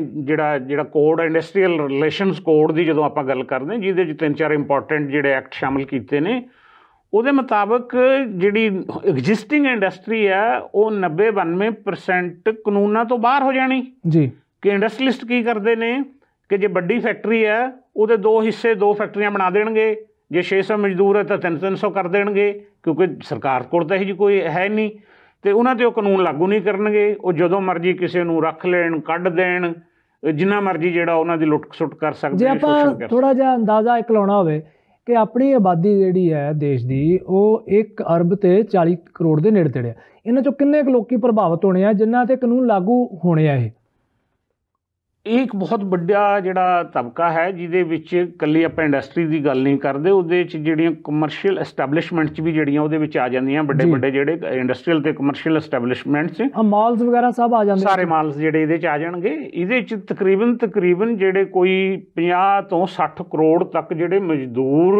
ਜਿਹੜਾ ਕੋਡ, ਇੰਡਸਟਰੀਅਲ ਰਿਲੇਸ਼ਨਸ ਕੋਡ ਦੀ ਜਦੋਂ ਆਪਾਂ ਗੱਲ ਕਰਦੇ ਜਿਹਦੇ 'ਚ 3-4 ਇੰਪੋਰਟੈਂਟ ਜਿਹੜੇ ਐਕਟ ਸ਼ਾਮਿਲ ਕੀਤੇ ਨੇ, ਉਹਦੇ ਮੁਤਾਬਕ ਜਿਹੜੀ ਐਗਜ਼ਿਸਟਿੰਗ ਇੰਡਸਟਰੀ ਹੈ ਉਹ 90-92% ਕਾਨੂੰਨਾਂ ਤੋਂ ਬਾਹਰ ਹੋ ਜਾਣੀ ਜੀ। ਕਿ ਇੰਡਸਟਰੀਲਿਸਟ ਕੀ ਕਰਦੇ ਨੇ ਕਿ ਜੇ ਵੱਡੀ ਫੈਕਟਰੀ ਹੈ ਉਹਦੇ 2 ਹਿੱਸੇ, 2 ਫੈਕਟਰੀਆਂ ਬਣਾ ਦੇਣਗੇ। ਜੇ 600 ਮਜ਼ਦੂਰ ਹੈ ਤਾਂ 300 ਕਰ ਦੇਣਗੇ, ਕਿਉਂਕਿ ਸਰਕਾਰ ਕੋਲ ਤਾਂ ਇਹੋ ਜਿਹੀ ਕੋਈ ਹੈ ਨਹੀਂ। ਤੇ ਉਹਨਾਂ 'ਤੇ ਉਹ ਕਾਨੂੰਨ ਲਾਗੂ ਨਹੀਂ ਕਰਨਗੇ। ਉਹ ਜਦੋਂ ਮਰਜ਼ੀ ਕਿਸੇ ਨੂੰ ਰੱਖ ਲੈਣ, ਕੱਢ ਦੇਣ, ਜਿੰਨਾ ਮਰਜ਼ੀ ਜਿਹੜਾ ਉਹਨਾਂ ਦੀ ਲੁੱਟ ਖਸੁੱਟ ਕਰ ਸਕਦੇ। ਜੇ ਆਪਾਂ ਥੋੜ੍ਹਾ ਜਿਹਾ ਅੰਦਾਜ਼ਾ ਇੱਕ ਲਾਉਣਾ ਹੋਵੇ ਕਿ ਆਪਣੀ ਆਬਾਦੀ ਜਿਹੜੀ ਹੈ ਦੇਸ਼ ਦੀ ਉਹ 1 ਅਰਬ ਤੇ 40 ਕਰੋੜ ਦੇ ਨੇੜੇ ਤੇੜੇ ਆ, ਇਹਨਾਂ 'ਚੋਂ ਕਿੰਨੇ ਕੁ ਲੋਕੀ ਪ੍ਰਭਾਵਿਤ ਹੋਣੇ ਆ ਜਿਨ੍ਹਾਂ 'ਤੇ ਕਾਨੂੰਨ ਲਾਗੂ ਹੋਣੇ ਆ? ਇਹ ਇੱਕ ਬਹੁਤ ਵੱਡਾ ਜਿਹੜਾ ਤਬਕਾ ਹੈ ਜਿਹਦੇ ਵਿੱਚ ਇਕੱਲੀ ਆਪਾਂ ਇੰਡਸਟਰੀ ਦੀ ਗੱਲ ਨਹੀਂ ਕਰਦੇ, ਉਹਦੇ 'ਚ ਜਿਹੜੀਆਂ ਕਮਰਸ਼ੀਅਲ ਐਸਟੈਬਲਿਸ਼ਮੈਂਟਸ ਵੀ ਜਿਹੜੀਆਂ ਉਹਦੇ ਵਿੱਚ ਆ ਜਾਂਦੀਆਂ, ਵੱਡੇ ਜਿਹੜੇ ਇੰਡਸਟਰੀਅਲ ਤੇ ਕਮਰਸ਼ੀਅਲ ਐਸਟੈਬਲਿਸ਼ਮੈਂਟਸ, ਮਾਲਸ ਵਗੈਰਾ ਸਭ ਆ ਜਾਂਦੇ, ਸਾਰੇ ਮਾਲਸ ਜਿਹੜੇ ਇਹਦੇ 'ਚ ਆ ਜਾਣਗੇ। ਇਹਦੇ 'ਚ ਤਕਰੀਬਨ ਜਿਹੜੇ ਕੋਈ 50 ਤੋਂ 60 ਕਰੋੜ ਤੱਕ ਜਿਹੜੇ ਮਜ਼ਦੂਰ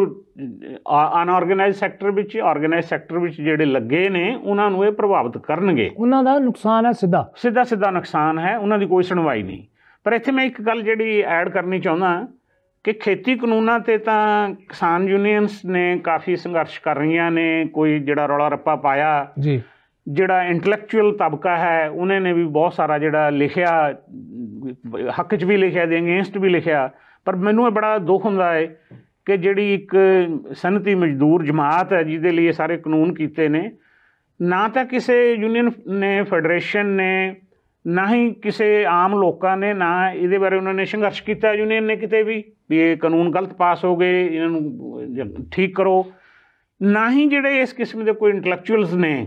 ਅਨਆਰਗੇਨਾਈਜ਼ ਸੈਕਟਰ ਵਿੱਚ, ਆਰਗੇਨਾਈਜ਼ ਸੈਕਟਰ ਵਿੱਚ ਜਿਹੜੇ ਲੱਗੇ ਨੇ, ਉਹਨਾਂ ਨੂੰ ਇਹ ਪ੍ਰਭਾਵਿਤ ਕਰਨਗੇ। ਉਹਨਾਂ ਦਾ ਨੁਕਸਾਨ ਹੈ, ਸਿੱਧਾ ਨੁਕਸਾਨ ਹੈ, ਉਹਨਾਂ ਦੀ ਕੋਈ ਸੁਣਵਾਈ ਨਹੀਂ। ਪਰ ਇੱਥੇ ਮੈਂ ਇੱਕ ਗੱਲ ਜਿਹੜੀ ਐਡ ਕਰਨੀ ਚਾਹੁੰਦਾ ਕਿ ਖੇਤੀ ਕਾਨੂੰਨਾਂ 'ਤੇ ਤਾਂ ਕਿਸਾਨ ਯੂਨੀਅਨਸ ਨੇ ਕਾਫੀ ਸੰਘਰਸ਼ ਕਰ ਰਹੀਆਂ ਨੇ। ਕੋਈ ਜਿਹੜਾ ਰੌਲਾ ਰੱਪਾ ਪਾਇਆ ਜੀ, ਜਿਹੜਾ ਇੰਟਲੈਕਚੁਅਲ ਤਬਕਾ ਹੈ ਉਹਨੇ ਨੇ ਵੀ ਬਹੁਤ ਸਾਰਾ ਜਿਹੜਾ ਲਿਖਿਆ, ਹੱਕ 'ਚ ਵੀ ਲਿਖਿਆ ਤੇ ਅਗੇਂਸਟ ਵੀ ਲਿਖਿਆ। ਪਰ ਮੈਨੂੰ ਇਹ ਬੜਾ ਦੁੱਖ ਹੁੰਦਾ ਹੈ ਕਿ ਜਿਹੜੀ ਇੱਕ ਸਨਅਤੀ ਮਜ਼ਦੂਰ ਜਮਾਤ ਹੈ ਜਿਹਦੇ ਲਈ ਇਹ ਸਾਰੇ ਕਾਨੂੰਨ ਕੀਤੇ ਨੇ, ਨਾ ਤਾਂ ਕਿਸੇ ਯੂਨੀਅਨ ਨੇ, ਫੈਡਰੇਸ਼ਨ ਨੇ, ਨਾ ਹੀ ਕਿਸੇ ਆਮ ਲੋਕਾਂ ਨੇ, ਨਾ ਇਹਦੇ ਬਾਰੇ ਉਹਨਾਂ ਨੇ ਸੰਘਰਸ਼ ਕੀਤਾ ਯੂਨੀਅਨ ਨੇ ਕਿਤੇ ਵੀ ਇਹ ਕਾਨੂੰਨ ਗਲਤ ਪਾਸ ਹੋ ਗਏ, ਇਹਨਾਂ ਨੂੰ ਠੀਕ ਕਰੋ। ਨਾ ਹੀ ਜਿਹੜੇ ਇਸ ਕਿਸਮ ਦੇ ਕੋਈ ਇੰਟਲੈਕਚੁਅਲਸ ਨੇ,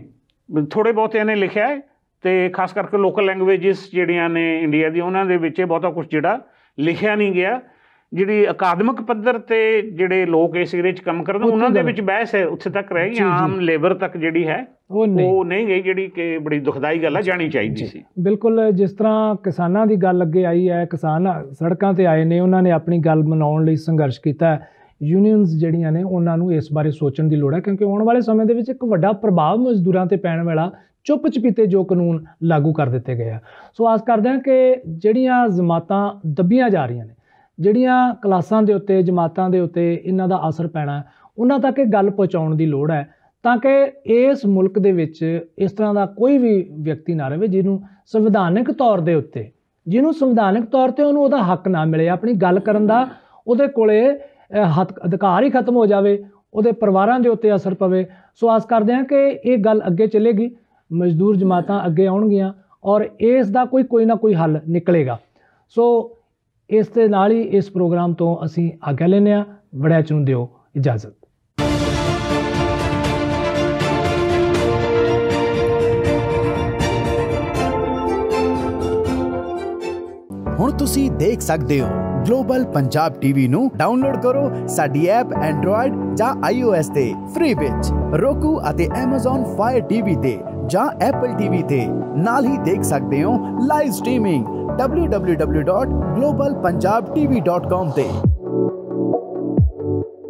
ਥੋੜ੍ਹੇ ਬਹੁਤਿਆਂ ਨੇ ਲਿਖਿਆ ਹੈ, ਅਤੇ ਖਾਸ ਕਰਕੇ ਲੋਕਲ ਲੈਂਗੁਏਜਿਸ ਜਿਹੜੀਆਂ ਨੇ ਇੰਡੀਆ ਦੀ, ਉਹਨਾਂ ਦੇ ਵਿੱਚ ਬਹੁਤਾ ਕੁਛ ਜਿਹੜਾ ਲਿਖਿਆ ਨਹੀਂ ਗਿਆ। ਜਿਹੜੀ ਅਕਾਦਮਿਕ ਪੱਧਰ 'ਤੇ ਜਿਹੜੇ ਲੋਕ ਇਸ ਏਰੀਏ 'ਚ ਕੰਮ ਕਰਦੇ ਉਹਨਾਂ ਦੇ ਵਿੱਚ ਬਹਿਸ ਹੈ, ਉੱਥੇ ਤੱਕ ਰਹਿ ਗਈ, ਆਮ ਲੇਬਰ ਤੱਕ ਜਿਹੜੀ ਹੈ ਉਹ ਨਹੀਂ ਗਈ, ਜਿਹੜੀ ਕਿ ਬੜੀ ਦੁਖਦਾਈ ਗੱਲ ਹੈ, ਜਾਣੀ ਚਾਹੀਦੀ ਸੀ। ਬਿਲਕੁਲ, ਜਿਸ ਤਰ੍ਹਾਂ ਕਿਸਾਨਾਂ ਦੀ ਗੱਲ ਅੱਗੇ ਆਈ ਹੈ, ਕਿਸਾਨ ਸੜਕਾਂ 'ਤੇ ਆਏ ਨੇ, ਉਹਨਾਂ ਨੇ ਆਪਣੀ ਗੱਲ ਮਨਾਉਣ ਲਈ ਸੰਘਰਸ਼ ਕੀਤਾ। ਯੂਨੀਅਨਸ ਜਿਹੜੀਆਂ ਨੇ ਉਹਨਾਂ ਨੂੰ ਇਸ ਬਾਰੇ ਸੋਚਣ ਦੀ ਲੋੜ ਹੈ, ਕਿਉਂਕਿ ਆਉਣ ਵਾਲੇ ਸਮੇਂ ਦੇ ਵਿੱਚ ਇੱਕ ਵੱਡਾ ਪ੍ਰਭਾਵ ਮਜ਼ਦੂਰਾਂ 'ਤੇ ਪੈਣ ਵਾਲਾ ਚੁੱਪ ਚਪੀਤੇ ਜੋ ਕਾਨੂੰਨ ਲਾਗੂ ਕਰ ਦਿੱਤੇ ਗਏ ਆ। ਸੋ ਆਸ ਕਰਦੇ ਹਾਂ ਕਿ ਜਿਹੜੀਆਂ ਜਮਾਤਾਂ ਦੱਬੀਆਂ ਜਾ ਰਹੀਆਂ ਨੇ, ਜਿਹੜੀਆਂ ਕਲਾਸਾਂ ਦੇ ਉੱਤੇ, ਜਮਾਤਾਂ ਦੇ ਉੱਤੇ ਇਹਨਾਂ ਦਾ ਅਸਰ ਪੈਣਾ, ਉਹਨਾਂ ਤੱਕ ਇਹ ਗੱਲ ਪਹੁੰਚਾਉਣ ਦੀ ਲੋੜ ਹੈ, ਤਾਂ ਕਿ ਇਸ ਮੁਲਕ ਦੇ ਵਿੱਚ ਇਸ ਤਰ੍ਹਾਂ ਦਾ ਕੋਈ ਵੀ ਵਿਅਕਤੀ ਨਾ ਰਹੇ ਜਿਹਨੂੰ ਸੰਵਿਧਾਨਕ ਤੌਰ ਦੇ ਉੱਤੇ ਉਹਨੂੰ ਉਹਦਾ ਹੱਕ ਨਾ ਮਿਲੇ, ਆਪਣੀ ਗੱਲ ਕਰਨ ਦਾ ਉਹਦੇ ਕੋਲੇ ਅਧਿਕਾਰ ਹੀ ਖਤਮ ਹੋ ਜਾਵੇ, ਉਹਦੇ ਪਰਿਵਾਰਾਂ ਦੇ ਉੱਤੇ ਅਸਰ ਪਵੇ। ਸੋ ਆਸ ਕਰਦੇ ਹਾਂ ਕਿ ਇਹ ਗੱਲ ਅੱਗੇ ਚੱਲੇਗੀ, ਮਜ਼ਦੂਰ ਜਮਾਤਾਂ ਅੱਗੇ ਆਉਣਗੀਆਂ ਔਰ ਇਸ ਦਾ ਕੋਈ ਨਾ ਕੋਈ ਹੱਲ ਨਿਕਲੇਗਾ। ਸੋ ਇਸ ਦੇ ਨਾਲ ਹੀ ਇਸ ਪ੍ਰੋਗਰਾਮ ਤੋਂ ਅਸੀਂ ਆਗਿਆ ਲੈਂਦੇ ਹਾਂ। ਵੜੈਚ ਨੂੰ ਦਿਓ ਇਜਾਜ਼ਤ। ਹੁਣ ਤੁਸੀਂ ਦੇਖ ਸਕਦੇ ਹੋ ਗਲੋਬਲ ਪੰਜਾਬ ਟੀਵੀ ਨੂੰ ਡਾਊਨਲੋਡ ਕਰੋ ਸਾਡੀ ਐਪ ਐਂਡਰੋਇਡ ਜਾਂ iOS ਤੇ ਫ੍ਰੀ ਵਿੱਚ, roku ਅਤੇ Amazon Fire TV ਤੇ ਜਾਂ Apple TV ਤੇ। ਨਾਲ ਹੀ ਦੇਖ ਸਕਦੇ ਹੋ ਲਾਈਵ ਸਟ੍ਰੀਮਿੰਗ www.globalpunjabtv.com ਤੇ।